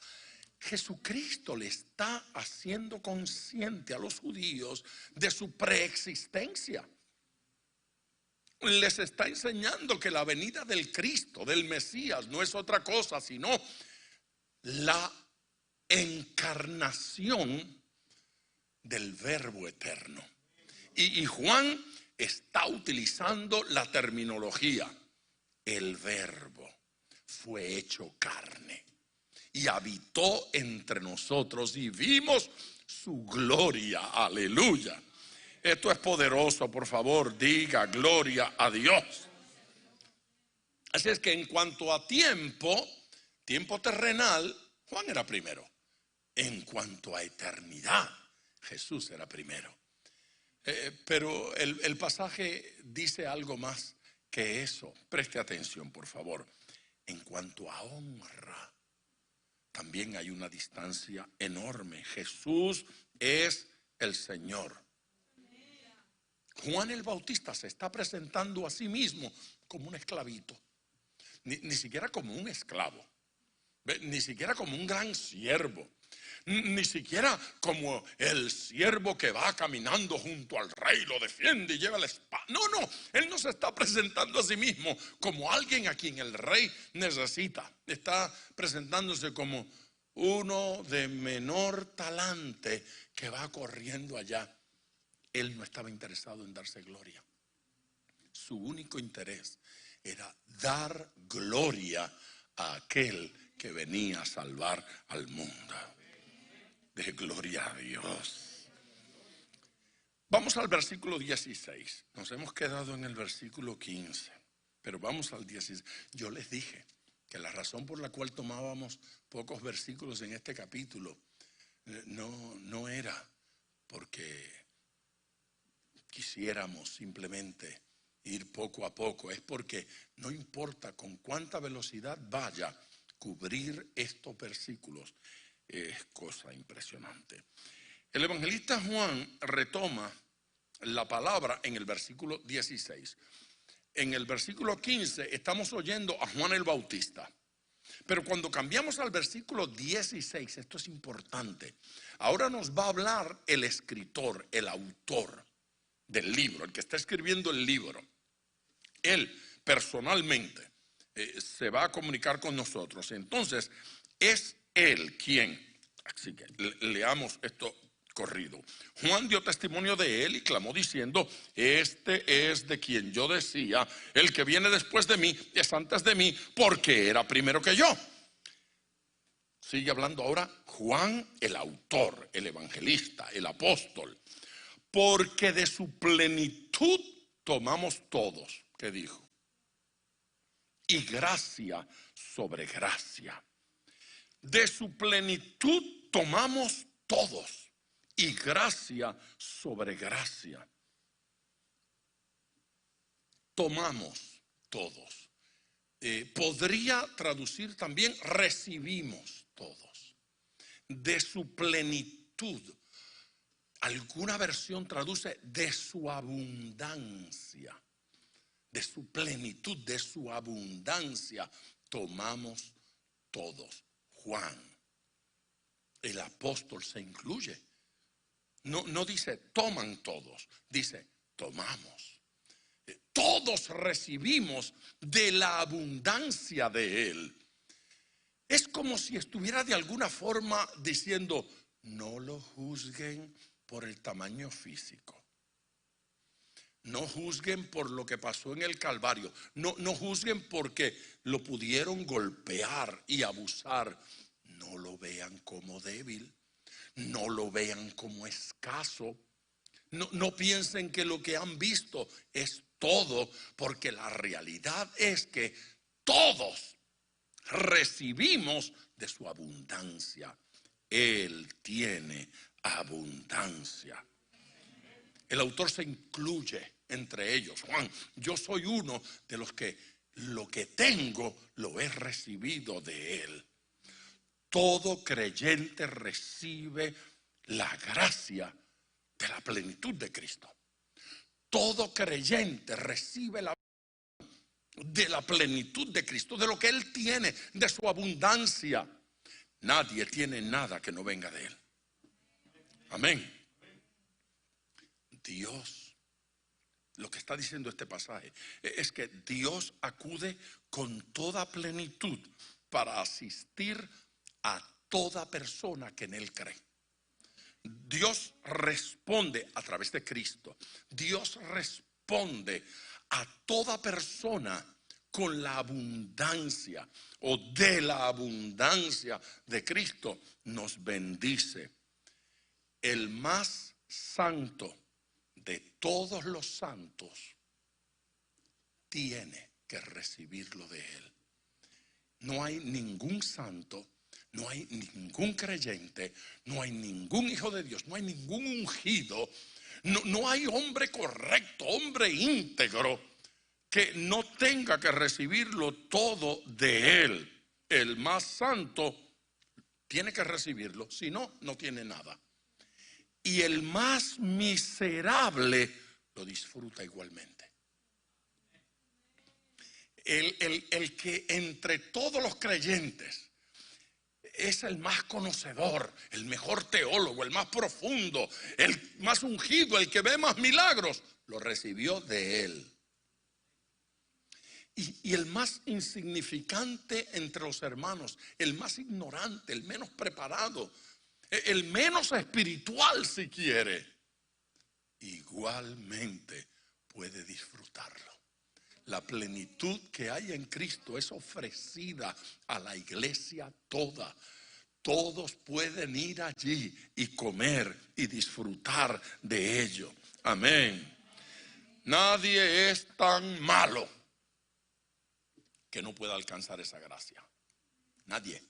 Jesucristo le está haciendo consciente a los judíos de su preexistencia. Les está enseñando que la venida del Cristo, del Mesías, no es otra cosa sino la encarnación del Verbo eterno. Y Juan está utilizando la terminología: el Verbo fue hecho carne y habitó entre nosotros y vimos su gloria. Aleluya. Esto es poderoso, por favor, diga gloria a Dios. Así es que en cuanto a tiempo terrenal, Juan era primero. En cuanto a eternidad, Jesús era primero. Pero el pasaje dice algo más que eso. Preste atención, por favor. En cuanto a honra, también hay una distancia enorme. Jesús es el Señor. Juan el Bautista se está presentando a sí mismo como un esclavito. Ni siquiera como un esclavo. Ni siquiera como un gran siervo. Ni siquiera como el siervo que va caminando junto al rey, lo defiende y lleva la espada. No, él no se está presentando a sí mismo como alguien a quien el rey necesita. Está presentándose como uno de menor talante que va corriendo allá. Él no estaba interesado en darse gloria. Su único interés era dar gloria a aquel que venía a salvar al mundo. De gloria a Dios. Vamos al versículo 16. Nos hemos quedado en el versículo 15, pero vamos al 16. Yo les dije que la razón por la cual tomábamos pocos versículos en este capítulo no era porque quisiéramos simplemente ir poco a poco, es porque no importa con cuánta velocidad vaya, cubrir estos versículos es cosa impresionante. El evangelista Juan retoma la palabra en el versículo 16. En el versículo 15 estamos oyendo a Juan el Bautista. Pero cuando cambiamos al versículo 16, esto es importante. Ahora nos va a hablar el escritor, el autor del libro, el que está escribiendo el libro. Él personalmente se va a comunicar con nosotros. Entonces, es él quien, así que leamos esto corrido. Juan dio testimonio de él y clamó diciendo: este es de quien yo decía, el que viene después de mí es antes de mí, porque era primero que yo. Sigue hablando ahora Juan, el autor, el evangelista, el apóstol. Porque de su plenitud tomamos todos, ¿qué dijo? Y gracia sobre gracia. De su plenitud tomamos todos y gracia sobre gracia. Tomamos todos. Podría traducir también recibimos todos. De su plenitud. Alguna versión traduce de su abundancia. De su plenitud, de su abundancia tomamos todos. Juan, el apóstol, se incluye. No dice toman todos, dice tomamos. Todos recibimos de la abundancia de él. Es como si estuviera de alguna forma diciendo: no lo juzguen por el tamaño físico. No juzguen por lo que pasó en el Calvario. No juzguen porque lo pudieron golpear y abusar. No lo vean como débil. No lo vean como escaso. No piensen que lo que han visto es todo, porque la realidad es que todos recibimos de su abundancia. Él tiene abundancia. El autor se incluye entre ellos. Juan, yo soy uno de los que lo que tengo lo he recibido de Él. Todo creyente recibe la gracia de la plenitud de Cristo. Todo creyente recibe de la plenitud de Cristo, de lo que Él tiene, de su abundancia. Nadie tiene nada que no venga de Él. Amén. Dios, lo que está diciendo este pasaje es que Dios acude con toda plenitud para asistir a toda persona que en Él cree. Dios responde a través de Cristo. Dios responde a toda persona con la abundancia o de la abundancia de Cristo. Nos bendice. El más santo de todos los santos tiene que recibirlo de Él. No hay ningún santo, no hay ningún creyente, no hay ningún hijo de Dios, no hay ningún ungido, no hay hombre correcto, hombre íntegro que no tenga que recibirlo todo de Él. El más santo tiene que recibirlo, si no, no tiene nada. Y el más miserable lo disfruta igualmente. El que entre todos los creyentes es el más conocedor, el mejor teólogo, el más profundo, el más ungido, el que ve más milagros, lo recibió de Él. Y el más insignificante entre los hermanos, el más ignorante, el menos preparado, el menos espiritual si quiere, igualmente puede disfrutarlo. La plenitud que hay en Cristo es ofrecida a la iglesia toda. Todos pueden ir allí y comer y disfrutar de ello. Amén. Nadie es tan malo que no pueda alcanzar esa gracia. Nadie.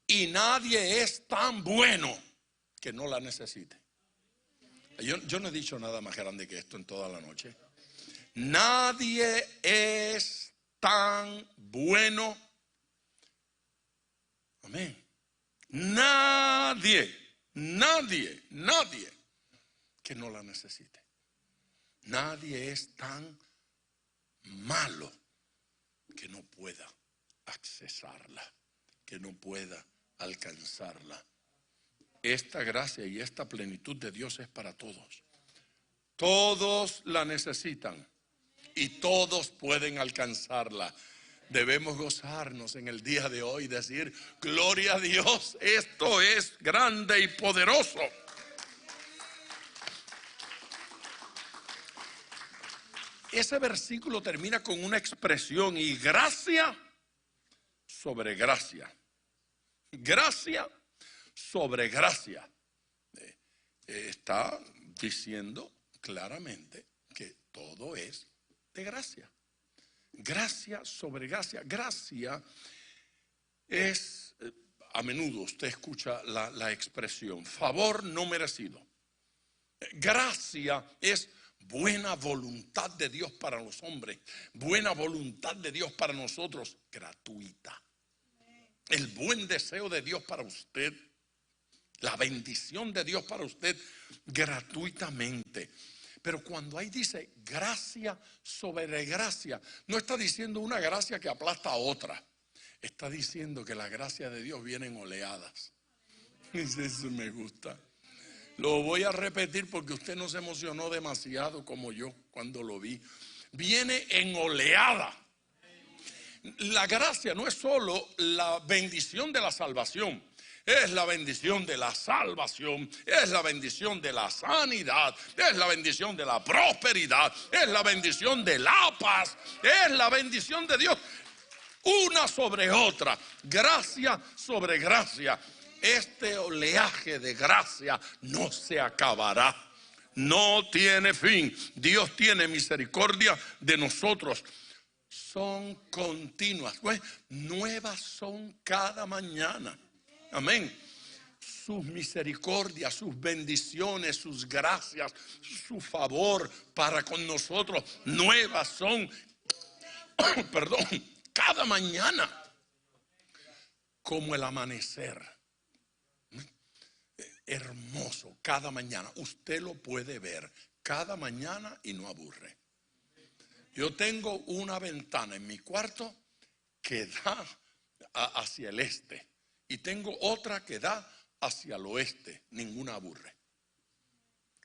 Y nadie es tan bueno que no la necesite. Yo no he dicho nada más grande que esto en toda la noche. Nadie es tan bueno. Amén. Nadie que no la necesite. Nadie es tan malo que no pueda accesarla, que no pueda alcanzarla. Esta gracia y esta plenitud de Dios es para todos. Todos la necesitan y todos pueden alcanzarla. Debemos gozarnos en el día de hoy y decir: gloria a Dios, esto es grande y poderoso. Ese versículo termina con una expresión: y gracia sobre gracia. Gracia sobre gracia. Está diciendo claramente que todo es de gracia. Gracia sobre gracia. Gracia es, a menudo usted escucha la expresión, favor no merecido. Gracia es buena voluntad de Dios para los hombres, buena voluntad de Dios para nosotros, gratuita. El buen deseo de Dios para usted, la bendición de Dios para usted, gratuitamente. Pero cuando ahí dice gracia sobre gracia, no está diciendo una gracia que aplasta a otra. Está diciendo que la gracia de Dios viene en oleadas. Eso me gusta. Lo voy a repetir porque usted no se emocionó demasiado como yo cuando lo vi. Viene en oleada. La gracia no es solo la bendición de la salvación. Es la bendición de la salvación, es la bendición de la sanidad, es la bendición de la prosperidad, es la bendición de la paz, es la bendición de Dios. Una sobre otra, gracia sobre gracia. Este oleaje de gracia no se acabará. no tiene fin. Dios tiene misericordia de nosotros. Son continuas, pues, nuevas son cada mañana. Amén. Sus misericordias, sus bendiciones, sus gracias, su favor para con nosotros, nuevas son, perdón, cada mañana, como el amanecer. Hermoso, cada mañana. Usted lo puede ver cada mañana y no aburre. Yo tengo una ventana en mi cuarto que da hacia el este y tengo otra que da hacia el oeste. Ninguna aburre.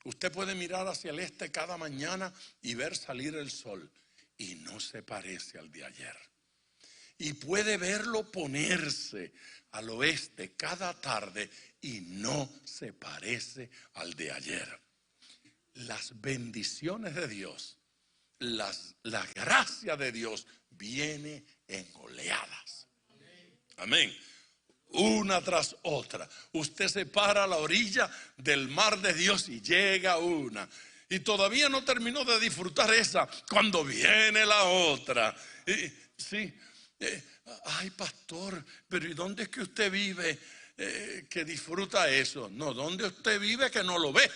Usted puede mirar hacia el este cada mañana y ver salir el sol y no se parece al de ayer. Y puede verlo ponerse al oeste cada tarde y no se parece al de ayer. Las bendiciones de Dios, la gracia de Dios viene en oleadas. Amén. Una tras otra. Usted se para a la orilla del mar de Dios y llega una. Y todavía no terminó de disfrutar esa cuando viene la otra. Sí. Ay, pastor, pero ¿y dónde es que usted vive que disfruta eso? No, ¿dónde usted vive que no lo ve?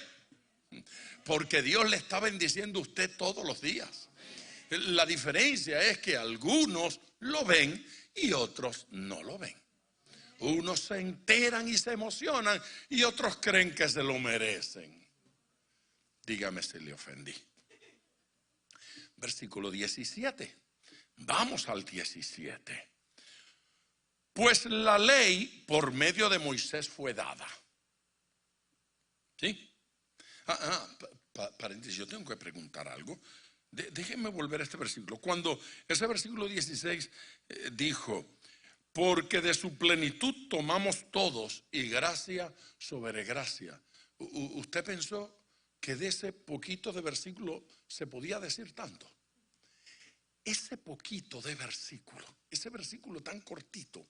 Porque Dios le está bendiciendo a usted todos los días. La diferencia es que algunos lo ven y otros no lo ven. Unos se enteran y se emocionan y otros creen que se lo merecen. Dígame si le ofendí. Versículo 17. Vamos al 17. Pues la ley por medio de Moisés fue dada. ¿Sí? Paréntesis, yo tengo que preguntar algo. Déjenme volver a este versículo. Cuando ese versículo 16 dijo, porque de su plenitud tomamos todos y gracia sobre gracia. ¿Usted pensó que de ese poquito de versículo se podía decir tanto? Ese poquito de versículo, ese versículo tan cortito,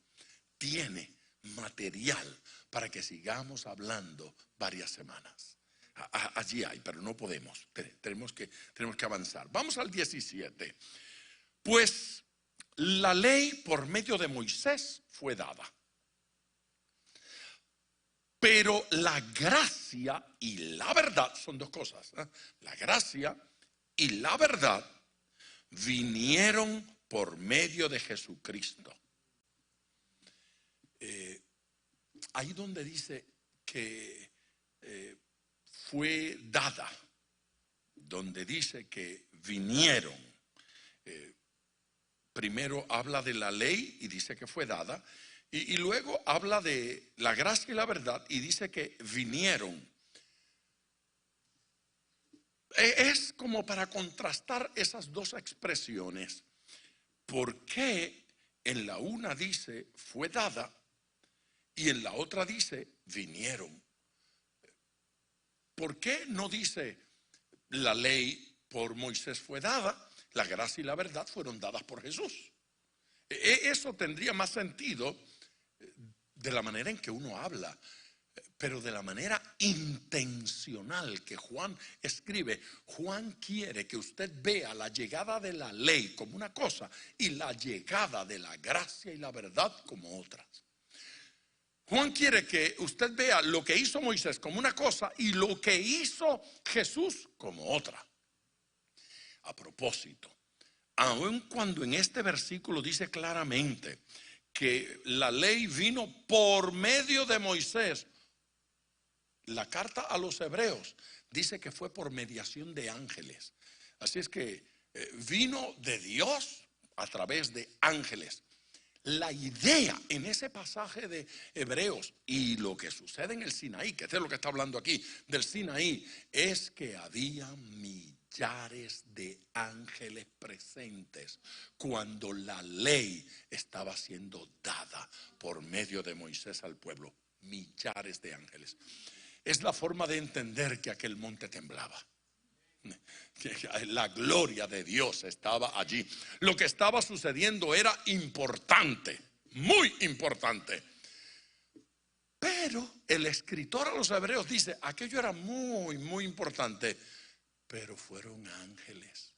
tiene material para que sigamos hablando varias semanas. Allí hay, pero no podemos. Tenemos que avanzar. Vamos al 17. Pues la ley por medio de Moisés fue dada. Pero la gracia y la verdad son dos cosas. La gracia y la verdad vinieron por medio de Jesucristo. Ahí donde dice que fue dada, donde dice que vinieron, primero habla de la ley y dice que fue dada, y luego habla de la gracia y la verdad y dice que vinieron. Es como para contrastar esas dos expresiones. ¿Por qué en la una dice fue dada y en la otra dice vinieron? ¿Por qué no dice la ley por Moisés fue dada, la gracia y la verdad fueron dadas por Jesús? Eso tendría más sentido de la manera en que uno habla. Pero de la manera intencional que Juan escribe, Juan quiere que usted vea la llegada de la ley como una cosa y la llegada de la gracia y la verdad como otras. Juan quiere que usted vea lo que hizo Moisés como una cosa y lo que hizo Jesús como otra. A propósito, aun cuando en este versículo dice claramente que la ley vino por medio de Moisés, la carta a los hebreos dice que fue por mediación de ángeles. Así es que vino de Dios a través de ángeles. La idea en ese pasaje de Hebreos y lo que sucede en el Sinaí, que es lo que está hablando aquí del Sinaí, es que había millares de ángeles presentes cuando la ley estaba siendo dada por medio de Moisés al pueblo. Millares de ángeles. Es la forma de entender que aquel monte temblaba. La gloria de Dios estaba allí. Lo que estaba sucediendo era importante, muy importante. Pero el escritor a los hebreos dice, aquello era muy, muy importante, pero fueron ángeles.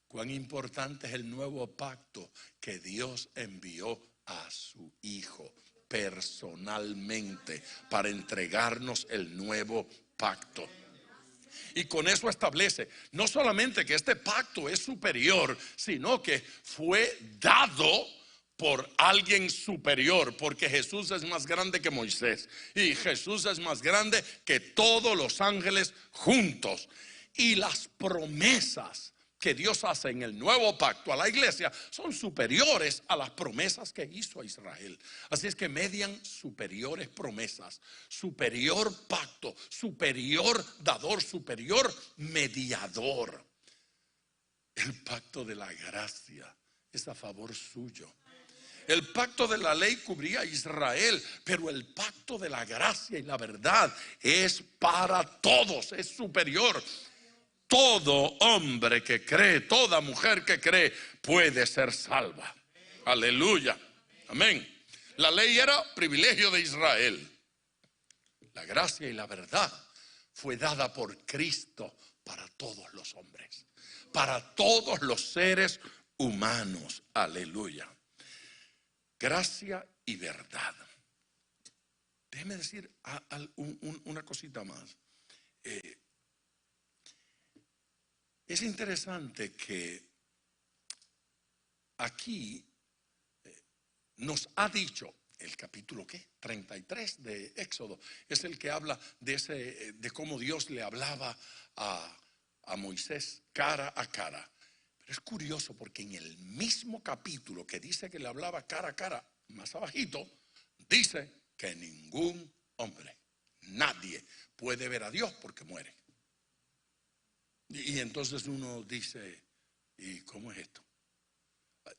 Cuán importante es el nuevo pacto que Dios envió a su Hijo personalmente para entregarnos el nuevo pacto. Y con eso establece no solamente que este pacto es superior, sino que fue dado por alguien superior, porque Jesús es más grande que Moisés y Jesús es más grande que todos los ángeles juntos. Y las promesas que Dios hace en el nuevo pacto a la iglesia son superiores a las promesas que hizo a Israel. Así es que median superiores promesas, superior pacto, superior dador, superior mediador. El pacto de la gracia es a favor suyo. El pacto de la ley cubría a Israel, pero el pacto de la gracia y la verdad es para todos, es superior. Todo hombre que cree, toda mujer que cree puede ser salva. Aleluya. Amén. La ley era privilegio de Israel. La gracia y la verdad fue dada por Cristo para todos los hombres, para todos los seres humanos. Aleluya. Gracia y verdad. Déjeme decir una cosita más. Es interesante que aquí nos ha dicho el capítulo 33 de Éxodo, es el que habla de cómo Dios le hablaba a Moisés cara a cara. Pero es curioso porque en el mismo capítulo que dice que le hablaba cara a cara, más abajito, dice que ningún hombre, nadie puede ver a Dios porque muere. Y entonces uno dice, ¿y cómo es esto?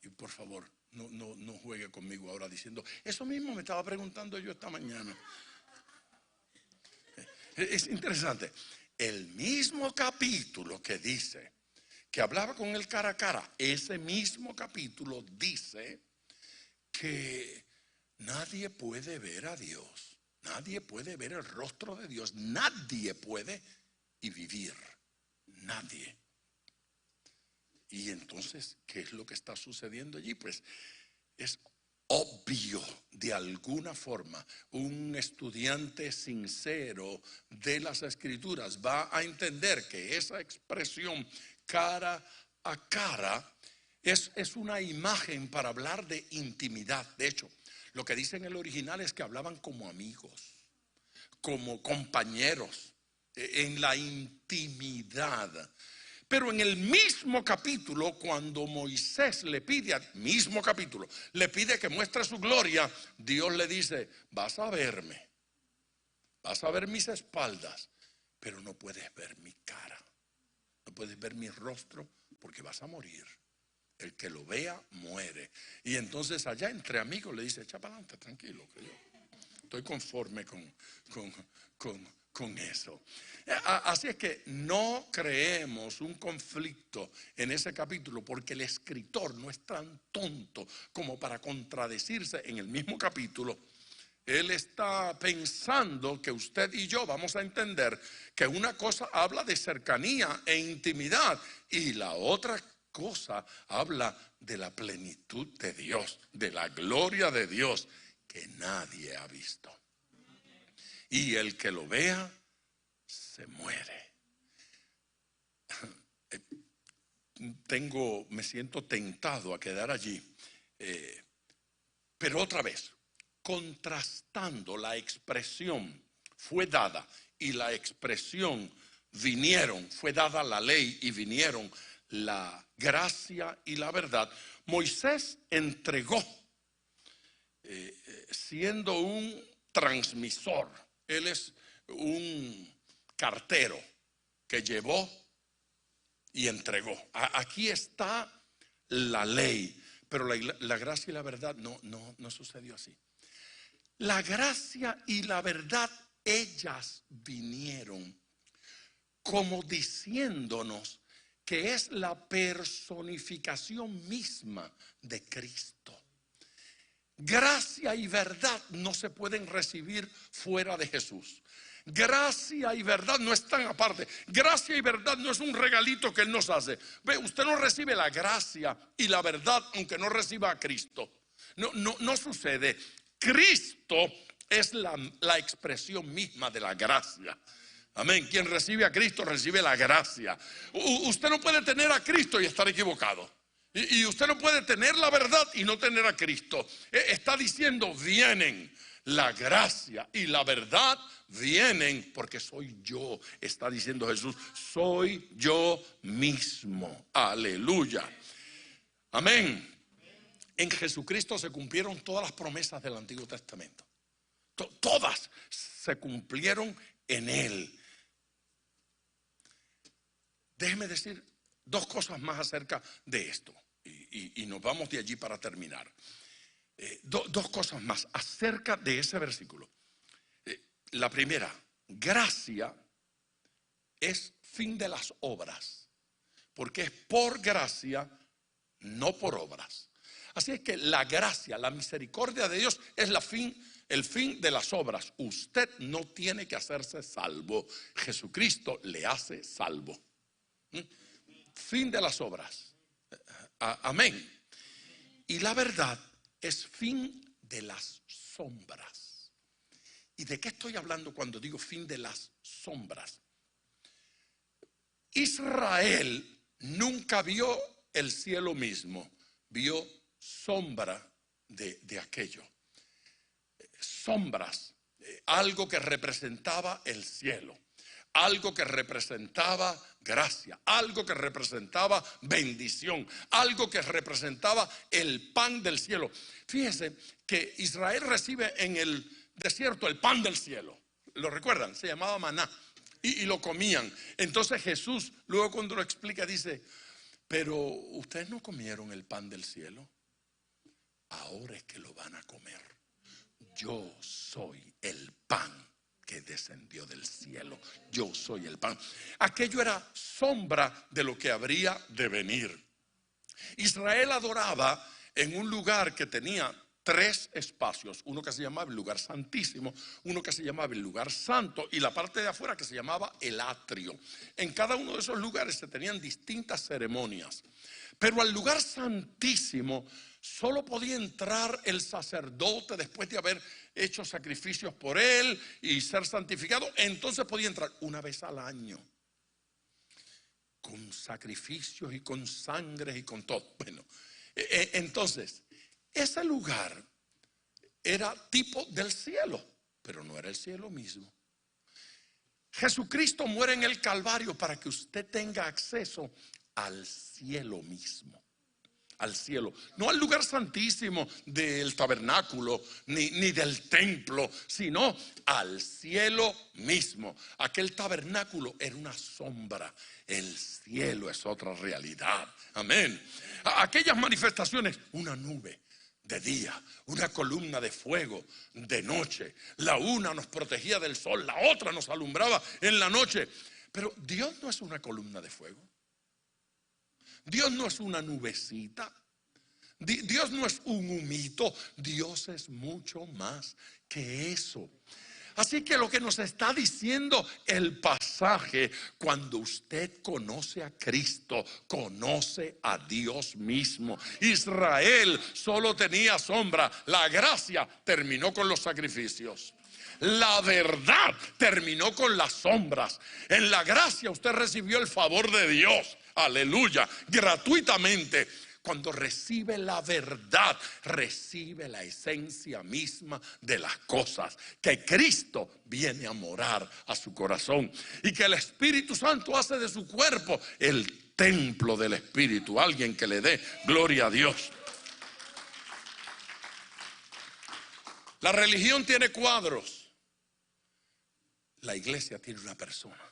Y por favor, no juegue conmigo ahora diciendo, eso mismo me estaba preguntando yo esta mañana. Es interesante. El mismo capítulo que dice que hablaba con él cara a cara, ese mismo capítulo dice que nadie puede ver a Dios, nadie puede ver el rostro de Dios, nadie puede y vivir. Nadie. Y entonces, ¿qué es lo que está sucediendo allí? Pues es obvio, de alguna forma, un estudiante sincero de las Escrituras va a entender que esa expresión cara a cara es una imagen para hablar de intimidad. De hecho, lo que dice en el original es que hablaban como amigos, como compañeros, en la intimidad. Pero en el mismo capítulo, cuando Moisés le pide, mismo capítulo, le pide que muestre su gloria, Dios le dice, vas a verme, vas a ver mis espaldas, pero no puedes ver mi cara, no puedes ver mi rostro porque vas a morir. El que lo vea muere. Y entonces allá entre amigos le dice, echa para adelante, tranquilo, que yo estoy conforme con eso. Así es que no creemos un conflicto en ese capítulo, porque el escritor no es tan tonto como para contradecirse en el mismo capítulo. Él está pensando que usted y yo vamos a entender que una cosa habla de cercanía e intimidad y la otra cosa habla de la plenitud de Dios, de la gloria de Dios que nadie ha visto. Y el que lo vea se muere. Me siento tentado a quedar allí, pero otra vez, contrastando la expresión fue dada y la expresión vinieron, fue dada la ley y vinieron la gracia y la verdad. Moisés entregó, siendo un transmisor, él es un cartero que llevó y entregó. Aquí está la ley, pero la gracia y la verdad no sucedió así. La gracia y la verdad, ellas vinieron como diciéndonos que es la personificación misma de Cristo. Gracia y verdad no se pueden recibir fuera de Jesús. Gracia y verdad no están aparte. Gracia y verdad no es un regalito que Él nos hace. Ve, usted no recibe la gracia y la verdad aunque no reciba a Cristo. No sucede. Cristo es la expresión misma de la gracia. Amén. Quien recibe a Cristo recibe la gracia. Usted no puede tener a Cristo y estar equivocado. Y usted no puede tener la verdad y no tener a Cristo. Está diciendo, vienen la gracia y la verdad, vienen porque soy yo. Está diciendo Jesús, soy yo mismo. Aleluya. Amén. En Jesucristo se cumplieron todas las promesas del Antiguo Testamento. Todas se cumplieron en Él. Déjeme decir dos cosas más acerca de esto y nos vamos de allí para terminar. Dos cosas más acerca de ese versículo. La primera, gracia es fin de las obras, porque es por gracia, no por obras. Así es que la gracia, la misericordia de Dios es el fin de las obras. Usted no tiene que hacerse salvo, Jesucristo le hace salvo. Fin de las obras. Amén. Y la verdad es fin de las sombras. ¿Y de qué estoy hablando cuando digo fin de las sombras? Israel nunca vio el cielo mismo, vio sombra de aquello. Sombras, algo que representaba el cielo, algo que representaba gracia, algo que representaba bendición, algo que representaba el pan del cielo. Fíjense que Israel recibe en el desierto el pan del cielo. ¿Lo recuerdan? Se llamaba maná y lo comían. Entonces Jesús luego cuando lo explica dice, pero ustedes no comieron el pan del cielo, ahora es que lo van a comer. Yo soy el pan que descendió del cielo. Yo soy el pan. Aquello era sombra de lo que habría de venir. Israel adoraba en un lugar que tenía tres espacios, uno que se llamaba el lugar santísimo, uno que se llamaba el lugar santo y la parte de afuera que se llamaba el atrio. En cada uno de esos lugares se tenían distintas ceremonias, pero al lugar santísimo solo podía entrar el sacerdote después de haber hecho sacrificios por él y ser santificado. Entonces podía entrar una vez al año con sacrificios y con sangre y con todo. Bueno, entonces ese lugar era tipo del cielo, pero no era el cielo mismo. Jesucristo muere en el Calvario para que usted tenga acceso al cielo mismo. Al cielo, no al lugar santísimo del tabernáculo ni del templo, sino al cielo mismo. Aquel tabernáculo era una sombra, el cielo es otra realidad. Amén. Aquellas manifestaciones, una nube de día, una columna de fuego de noche. La una nos protegía del sol, la otra nos alumbraba en la noche. Pero Dios no es una columna de fuego. Dios no es una nubecita. Dios no es un humito. Dios es mucho más que eso. Así que lo que nos está diciendo el pasaje, cuando usted conoce a Cristo, conoce a Dios mismo. Israel solo tenía sombra. La gracia terminó con los sacrificios. La verdad terminó con las sombras. En la gracia usted recibió el favor de Dios. Aleluya, gratuitamente. Cuando recibe la verdad, recibe la esencia misma de las cosas. Que Cristo viene a morar a su corazón. Y que el Espíritu Santo hace de su cuerpo el templo del Espíritu. Alguien que le dé gloria a Dios. La religión tiene cuadros. La iglesia tiene una persona.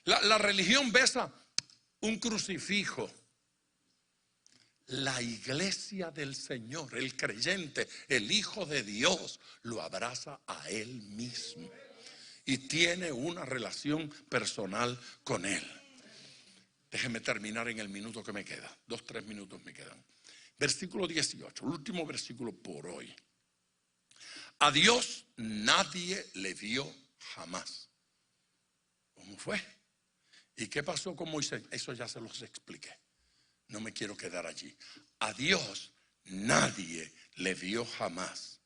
La religión besa un crucifijo. La iglesia del Señor, el creyente, el Hijo de Dios, lo abraza a Él mismo y tiene una relación personal con Él. Déjeme terminar en el minuto que me queda. 2-3 minutos me quedan. Versículo 18, el último versículo por hoy. A Dios nadie le vio jamás. ¿Cómo fue? ¿Y qué pasó con Moisés? Eso ya se los expliqué. No me quiero quedar allí. A Dios nadie le vio jamás.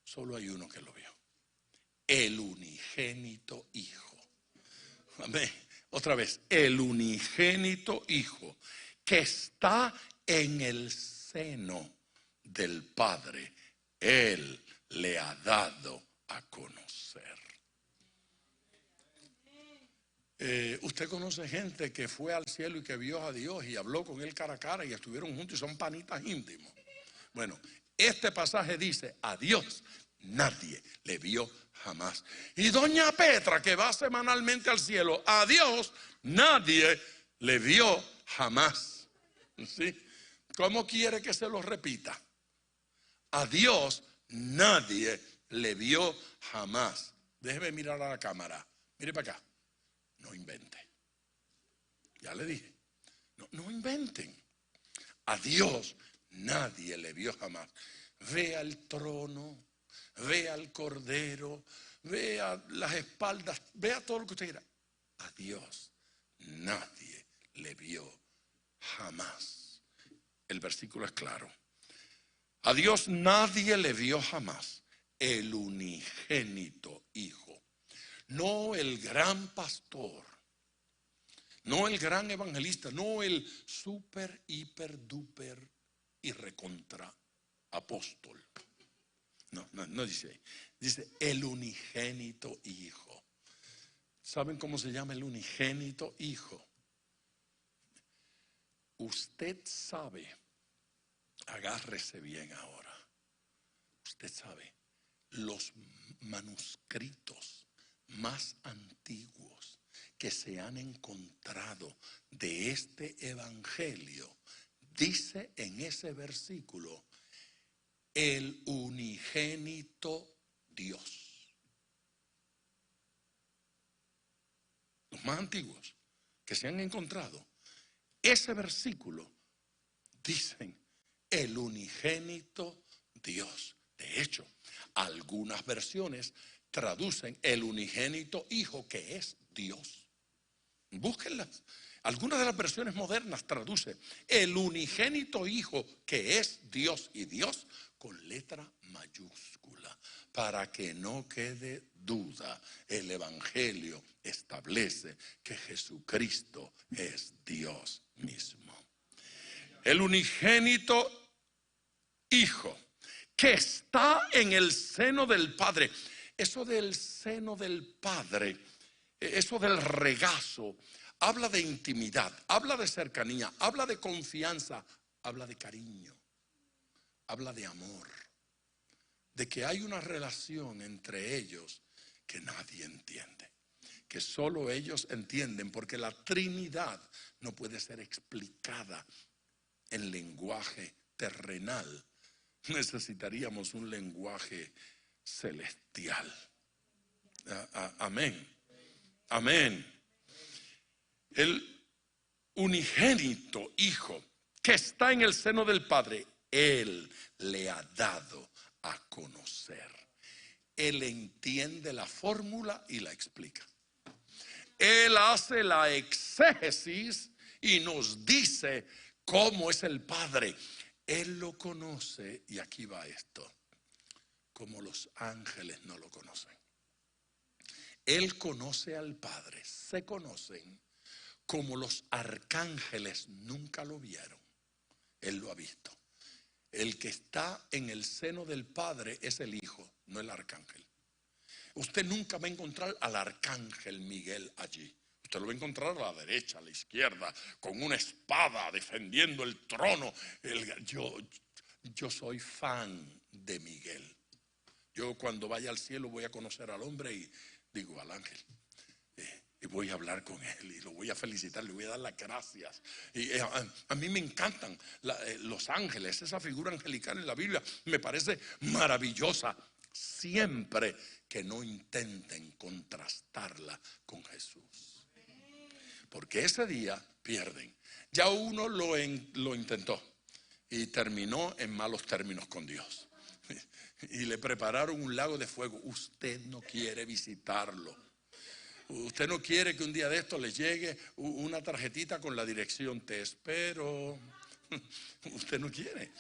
Solo hay uno que lo vio. El unigénito Hijo. Amén. Otra vez, el unigénito Hijo que está en el seno del Padre. Él le ha dado a conocer. Usted conoce gente que fue al cielo y que vio a Dios y habló con él cara a cara y estuvieron juntos y son panitas íntimos. Bueno, este pasaje dice: a Dios nadie le vio jamás. Y doña Petra, que va semanalmente al cielo, a Dios nadie le vio jamás. ¿Sí? ¿Cómo quiere que se lo repita? A Dios nadie le vio jamás. Déjeme mirar a la cámara. Mire para acá. No invente. Ya le dije. No inventen. A Dios nadie le vio jamás. Vea el trono, vea el cordero, vea las espaldas, vea todo lo que usted quiera. A Dios nadie le vio jamás. El versículo es claro. A Dios nadie le vio jamás. El unigénito Hijo. No el gran pastor, no el gran evangelista, no el super, hiper, duper y recontra apóstol. No dice. Dice el unigénito Hijo. ¿Saben cómo se llama el unigénito Hijo? Usted sabe, agárrese bien ahora. Usted sabe, los manuscritos más antiguos que se han encontrado de este evangelio, dice en ese versículo: el unigénito Dios. Los más antiguos que se han encontrado, ese versículo dicen el unigénito Dios. De hecho, algunas versiones traducen el unigénito Hijo, que es Dios. Búsquenlas. Algunas de las versiones modernas traducen el unigénito Hijo, que es Dios, y Dios con letra mayúscula, para que no quede duda. El evangelio establece que Jesucristo es Dios mismo. El unigénito Hijo que está en el seno del Padre. Eso del seno del Padre, eso del regazo, habla de intimidad, habla de cercanía, habla de confianza, habla de cariño, habla de amor, de que hay una relación entre ellos que nadie entiende, que solo ellos entienden, porque la Trinidad no puede ser explicada en lenguaje terrenal. Necesitaríamos un lenguaje celestial. Amén. Amén. El unigénito Hijo que está en el seno del Padre, Él le ha dado a conocer. Él entiende la fórmula y la explica. Él hace la exégesis y nos dice cómo es el Padre. Él lo conoce, y aquí va esto, como los ángeles no lo conocen. Él conoce al Padre, se conocen como los arcángeles nunca lo vieron. Él lo ha visto. El que está en el seno del Padre es el Hijo, no el arcángel. Usted nunca va a encontrar al arcángel Miguel allí. Usted lo va a encontrar a la derecha, a la izquierda, con una espada defendiendo el trono. Yo soy fan de Miguel. Yo cuando vaya al cielo voy a conocer al hombre y digo al ángel. Y voy a hablar con él y lo voy a felicitar, le voy a dar las gracias. Y a mí me encantan los ángeles, esa figura angelical en la Biblia me parece maravillosa. Siempre que no intenten contrastarla con Jesús. Porque ese día pierden. Ya uno lo intentó. y terminó en malos términos con Dios. Y le prepararon un lago de fuego. Usted no quiere visitarlo. Usted no quiere que un día de esto le llegue una tarjetita con la dirección. Te espero. Usted no quiere.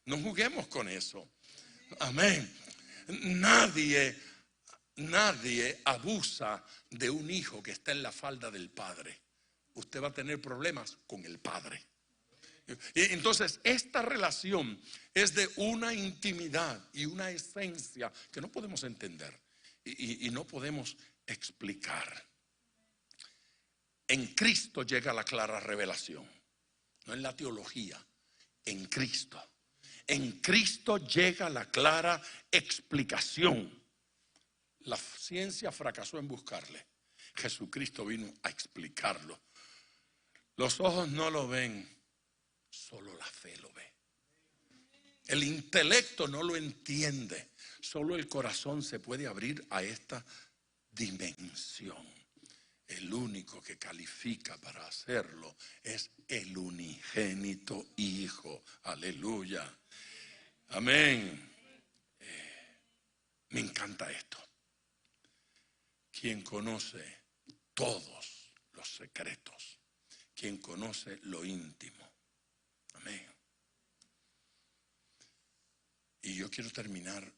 No juguemos con eso. Amén. Nadie abusa de un hijo que está en la falda del padre. Usted va a tener problemas con el padre. Entonces, esta relación es de una intimidad y una esencia que no podemos entender y no podemos explicar. En Cristo llega la clara revelación, no en la teología, en Cristo. En Cristo llega la clara explicación. La ciencia fracasó en buscarle. Jesucristo vino a explicarlo. Los ojos no lo ven, solo la fe lo ve. El intelecto no lo entiende, solo el corazón se puede abrir a esta dimensión. El único que califica para hacerlo es el unigénito Hijo. Aleluya. Amén. Me encanta esto. Quien conoce todos los secretos, quien conoce lo íntimo. Amén. Y yo quiero terminar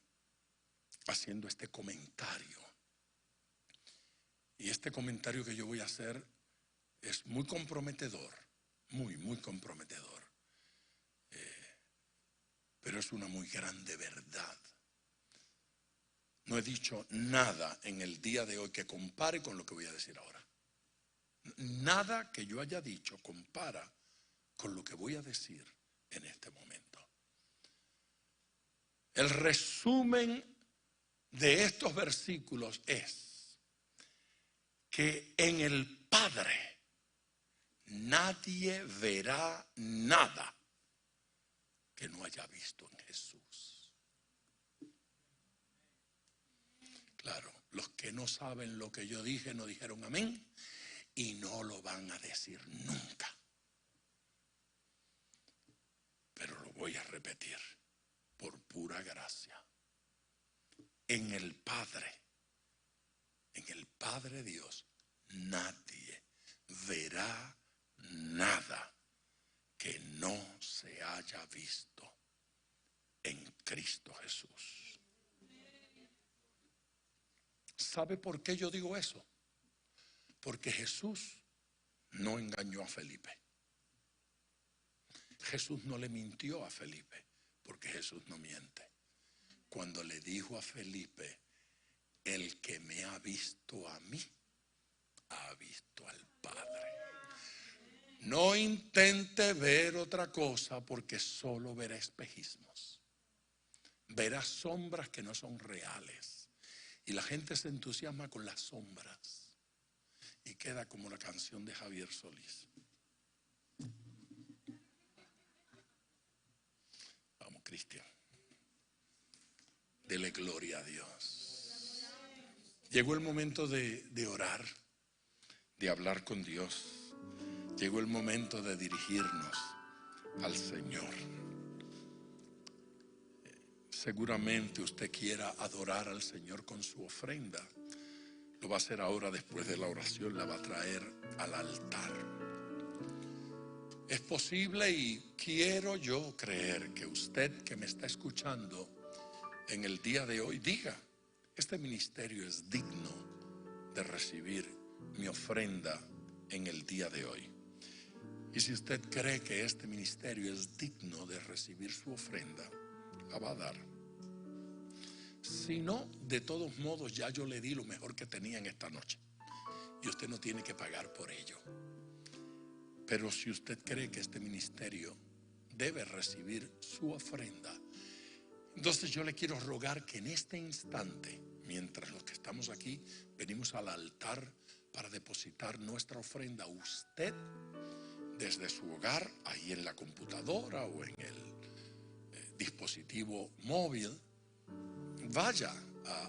haciendo este comentario. Y este comentario que yo voy a hacer es muy comprometedor, muy comprometedor. Pero es una muy grande verdad. No he dicho nada en el día de hoy que compare con lo que voy a decir ahora. Nada que yo haya dicho compara con lo que voy a decir en este momento. El resumen de estos versículos es que en el Padre nadie verá nada que no haya visto en Jesús. Claro, los que no saben lo que yo dije no dijeron amén y no lo van a decir nunca. Pero lo voy a repetir por pura gracia. En el Padre Dios, nadie verá nada que no se haya visto en Cristo Jesús. ¿Sabe por qué yo digo eso? Porque Jesús no engañó a Felipe. Jesús no le mintió a Felipe, porque Jesús no miente. Cuando le dijo a Felipe, el que me ha visto a mí, ha visto al Padre. No intente ver otra cosa porque solo verá espejismos. Verá sombras que no son reales. Y la gente se entusiasma con las sombras. Y queda como la canción de Javier Solís. Vamos, Cristian. Dele gloria a Dios. Llegó el momento de orar, de hablar con Dios. Llegó el momento de dirigirnos al Señor. Seguramente usted quiera adorar al Señor con su ofrenda. Lo va a hacer ahora después de la oración, la va a traer al altar. Es posible y quiero yo creer que usted que me está escuchando en el día de hoy diga, este ministerio es digno de recibir mi ofrenda en el día de hoy. Y si usted cree que este ministerio es digno de recibir su ofrenda, la va a dar. Si no, de todos modos ya yo le di lo mejor que tenía en esta noche. Y usted no tiene que pagar por ello. Pero si usted cree que este ministerio debe recibir su ofrenda, entonces yo le quiero rogar que en este instante, mientras los que estamos aquí venimos al altar para depositar nuestra ofrenda, usted desde su hogar, ahí en la computadora o en el dispositivo móvil, vaya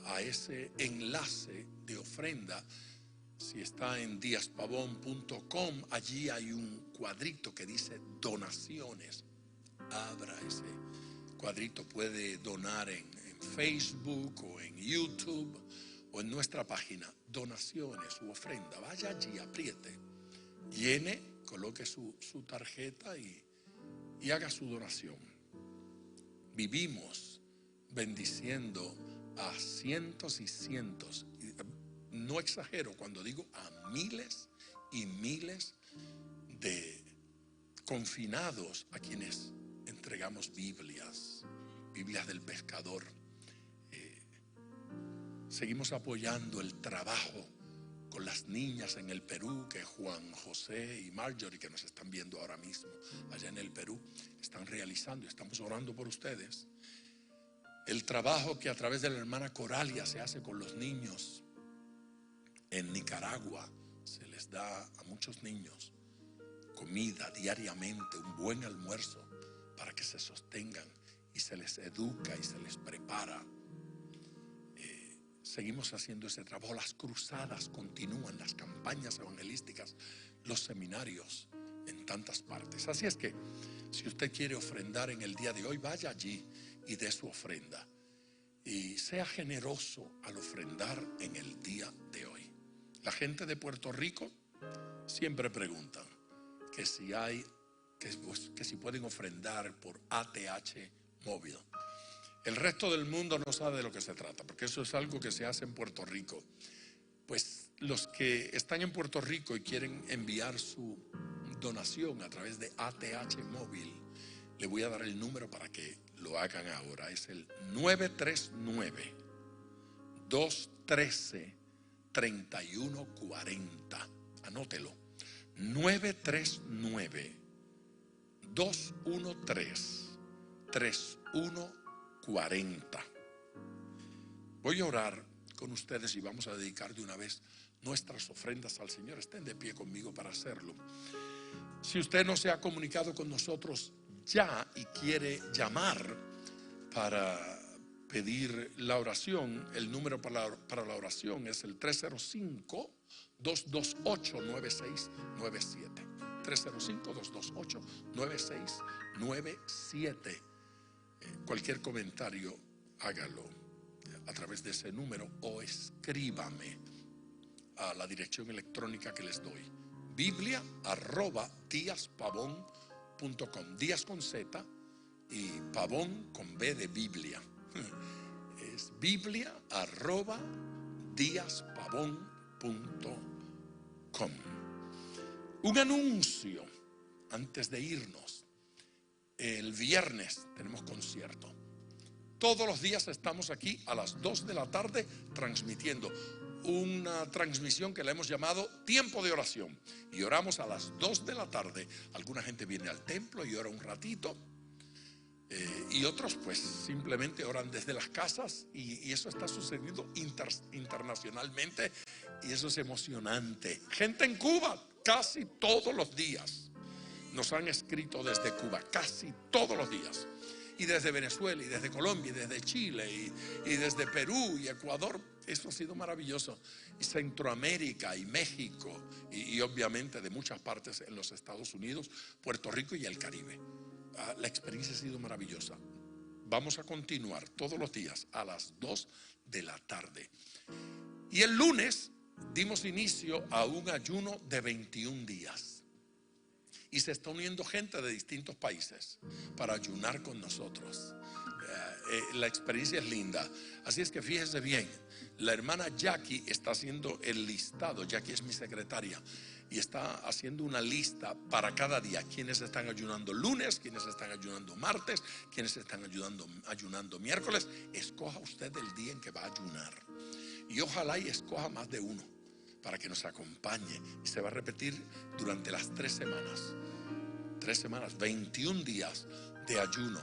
a ese enlace de ofrenda. Si está en diaspavon.com, allí hay un cuadrito que dice donaciones. abra ese cuadrito. Puede donar en Facebook o en YouTube o en nuestra página. Donaciones, su ofrenda. Vaya allí, apriete, llene, coloque su tarjeta y haga su donación. Vivimos bendiciendo a cientos y cientos, no exagero cuando digo a miles y miles de confinados a quienes entregamos Biblias del pescador. Seguimos apoyando el trabajo con las niñas en el Perú, que Juan José y Marjorie, que nos están viendo ahora mismo allá en el Perú, están realizando. Estamos orando por ustedes. El trabajo que a través de la hermana Coralia se hace con los niños en Nicaragua. Se les da a muchos niños comida diariamente, un buen almuerzo para que se sostengan, y se les educa y se les prepara. Seguimos haciendo ese trabajo. Las cruzadas continúan, las campañas evangelísticas, los seminarios en tantas partes. Así es que si usted quiere ofrendar en el día de hoy, vaya allí y dé su ofrenda, y sea generoso al ofrendar en el día de hoy. La gente de Puerto Rico siempre preguntan que si pueden ofrendar por ATH móvil. El resto del mundo no sabe de lo que se trata, porque eso es algo que se hace en Puerto Rico. Pues los que están en Puerto Rico y quieren enviar su donación a través de ATH móvil, le voy a dar el número para que lo hagan ahora. Es el 939-213-3140. Anótelo. 939-213-3140. Voy a orar con ustedes y vamos a dedicar de una vez nuestras ofrendas al Señor. Estén de pie conmigo para hacerlo. Si usted no se ha comunicado con nosotros ya y quiere llamar para pedir la oración, el número para la oración es el 305-228-9697. 305-228-9697. Cualquier comentario, hágalo a través de ese número o escríbame a la dirección electrónica que les doy: biblia@diaspavon.com. Díaz con Z y Pavón con B de Biblia. Es biblia@diaspavon.com. Un anuncio antes de irnos. El viernes tenemos concierto. Todos los días estamos aquí a las 2 de la tarde transmitiendo una transmisión que le hemos llamado Tiempo de Oración, y oramos a las 2 de la tarde. Alguna gente viene al templo y ora un ratito, y otros pues simplemente oran desde las casas, y eso está sucediendo internacionalmente, y eso es emocionante. Gente en Cuba casi todos los días nos han escrito desde Cuba, casi todos los días, y desde Venezuela, y desde Colombia, y desde Chile, y desde Perú y Ecuador. Eso ha sido maravilloso. Y Centroamérica y México, y obviamente de muchas partes en los Estados Unidos, Puerto Rico y el Caribe. La experiencia ha sido maravillosa. Vamos a continuar todos los días a las 2 de la tarde. Y el lunes dimos inicio a un ayuno de 21 días. Y se está uniendo gente de distintos países para ayunar con nosotros. La experiencia es linda. Así es que fíjese bien, la hermana Jackie está haciendo el listado. Jackie es mi secretaria, y está haciendo una lista para cada día. Quienes están ayunando lunes, quienes están ayunando martes, quienes están ayunando miércoles. Escoja usted el día en que va a ayunar, y ojalá y escoja más de uno para que nos acompañe. Y se va a repetir durante las 3 semanas. 21 días de ayuno.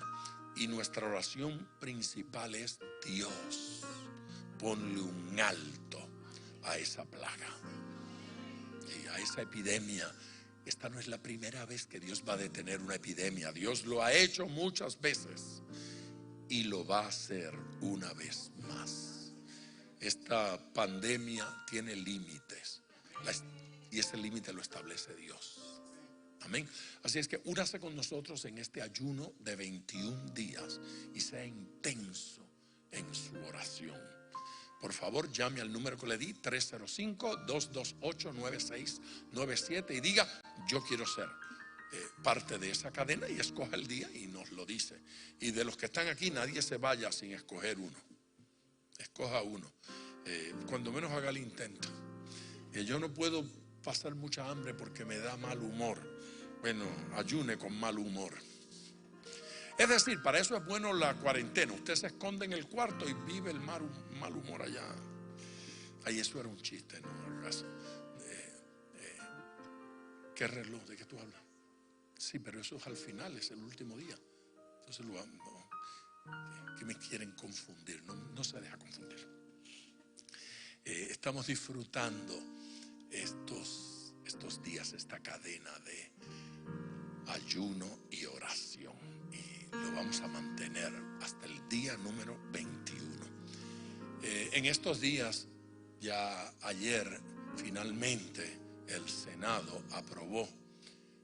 Y nuestra oración principal es: Dios, ponle un alto a esa plaga y a esa epidemia. Esta no es la primera vez que Dios va a detener una epidemia. Dios lo ha hecho muchas veces y lo va a hacer una vez más. Esta pandemia tiene límites, y ese límite lo establece Dios. Amén. Así es que únase con nosotros en este ayuno de 21 días y sea intenso en su oración. Por favor, llame al número que le di, 305-228-9697, y diga: yo quiero ser parte de esa cadena, y escoja el día y nos lo dice. Y de los que están aquí, nadie se vaya sin escoger uno. Escoja uno. Cuando menos haga el intento. Yo no puedo pasar mucha hambre porque me da mal humor. Bueno, ayune con mal humor. Es decir, para eso es bueno la cuarentena. Usted se esconde en el cuarto y vive el mal humor allá. Ay, eso era un chiste, ¿no? ¿Qué reloj? ¿De qué tú hablas? Sí, pero eso es al final, es el último día. Entonces, que me quieren confundir. No se deja confundir. Estamos disfrutando estos días, esta cadena de ayuno y oración, y lo vamos a mantener hasta el día número 21. En estos días, ya ayer finalmente el Senado aprobó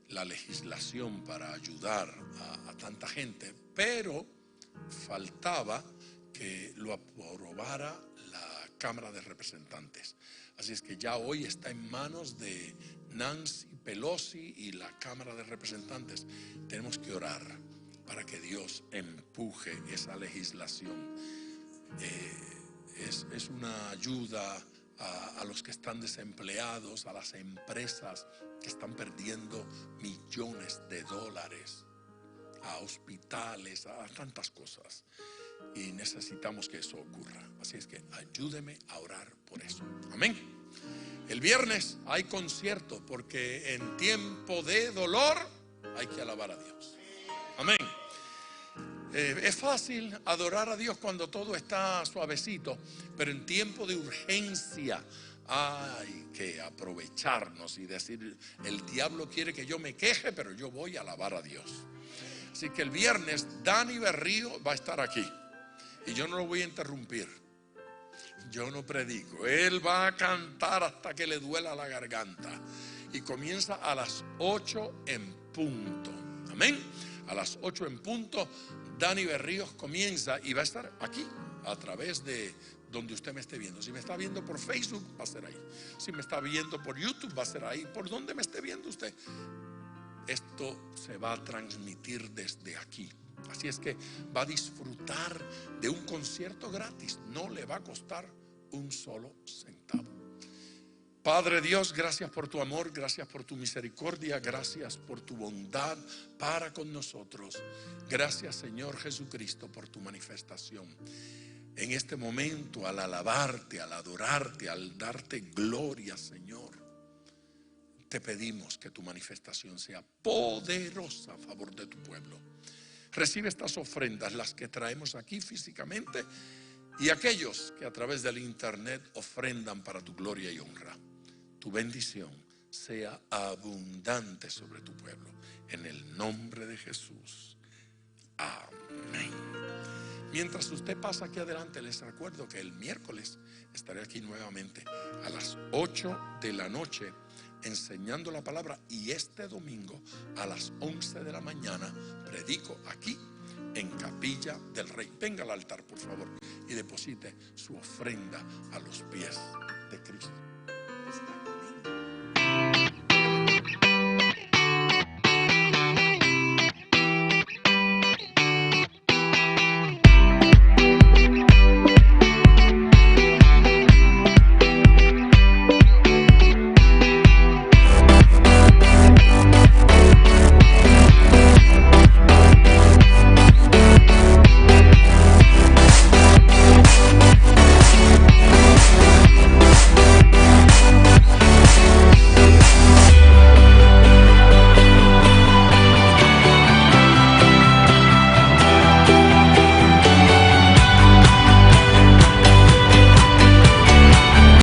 la legislación para ayudar a tanta gente, pero faltaba que lo aprobara la Cámara de Representantes. Así es que ya hoy está en manos de Nancy Pelosi y la Cámara de Representantes. Tenemos que orar para que Dios empuje esa legislación. Es una ayuda a los que están desempleados, a las empresas que están perdiendo millones de dólares, a hospitales, a tantas cosas. Y necesitamos que eso ocurra. Así es que ayúdeme a orar por eso. Amén. El viernes hay concierto, porque en tiempo de dolor hay que alabar a Dios. Amén. Es fácil adorar a Dios cuando todo está suavecito, pero en tiempo de urgencia hay que aprovecharnos y decir: el diablo quiere que yo me queje, pero yo voy a alabar a Dios. Así que el viernes Dani Berrío va a estar aquí y yo no lo voy a interrumpir. Yo no predico. Él va a cantar hasta que le duela la garganta, y comienza a las 8 en punto. Amén. A las 8 en punto Dani Berríos comienza y va a estar aquí a través de donde usted me esté viendo. Si me está viendo por Facebook, va a ser ahí. Si me está viendo por YouTube, va a ser ahí. Por donde me esté viendo usted, esto se va a transmitir desde aquí. Así es que va a disfrutar de un concierto gratis. No le va a costar un solo centavo. Padre Dios, gracias por tu amor, gracias por tu misericordia, gracias por tu bondad para con nosotros. Gracias, Señor Jesucristo, por tu manifestación. En este momento, al alabarte, al adorarte, al darte gloria, Señor, te pedimos que tu manifestación sea poderosa a favor de tu pueblo. Recibe estas ofrendas, las que traemos aquí físicamente, y aquellos que a través del internet ofrendan para tu gloria y honra. Tu bendición sea abundante sobre tu pueblo. En el nombre de Jesús. Amén. Mientras usted pasa aquí adelante, les recuerdo que el miércoles estaré aquí nuevamente a las 8 de la noche enseñando la palabra, y este domingo a las 11 de la mañana predico aquí en Capilla del Rey. Venga al altar, por favor, y deposite su ofrenda a los pies de Cristo.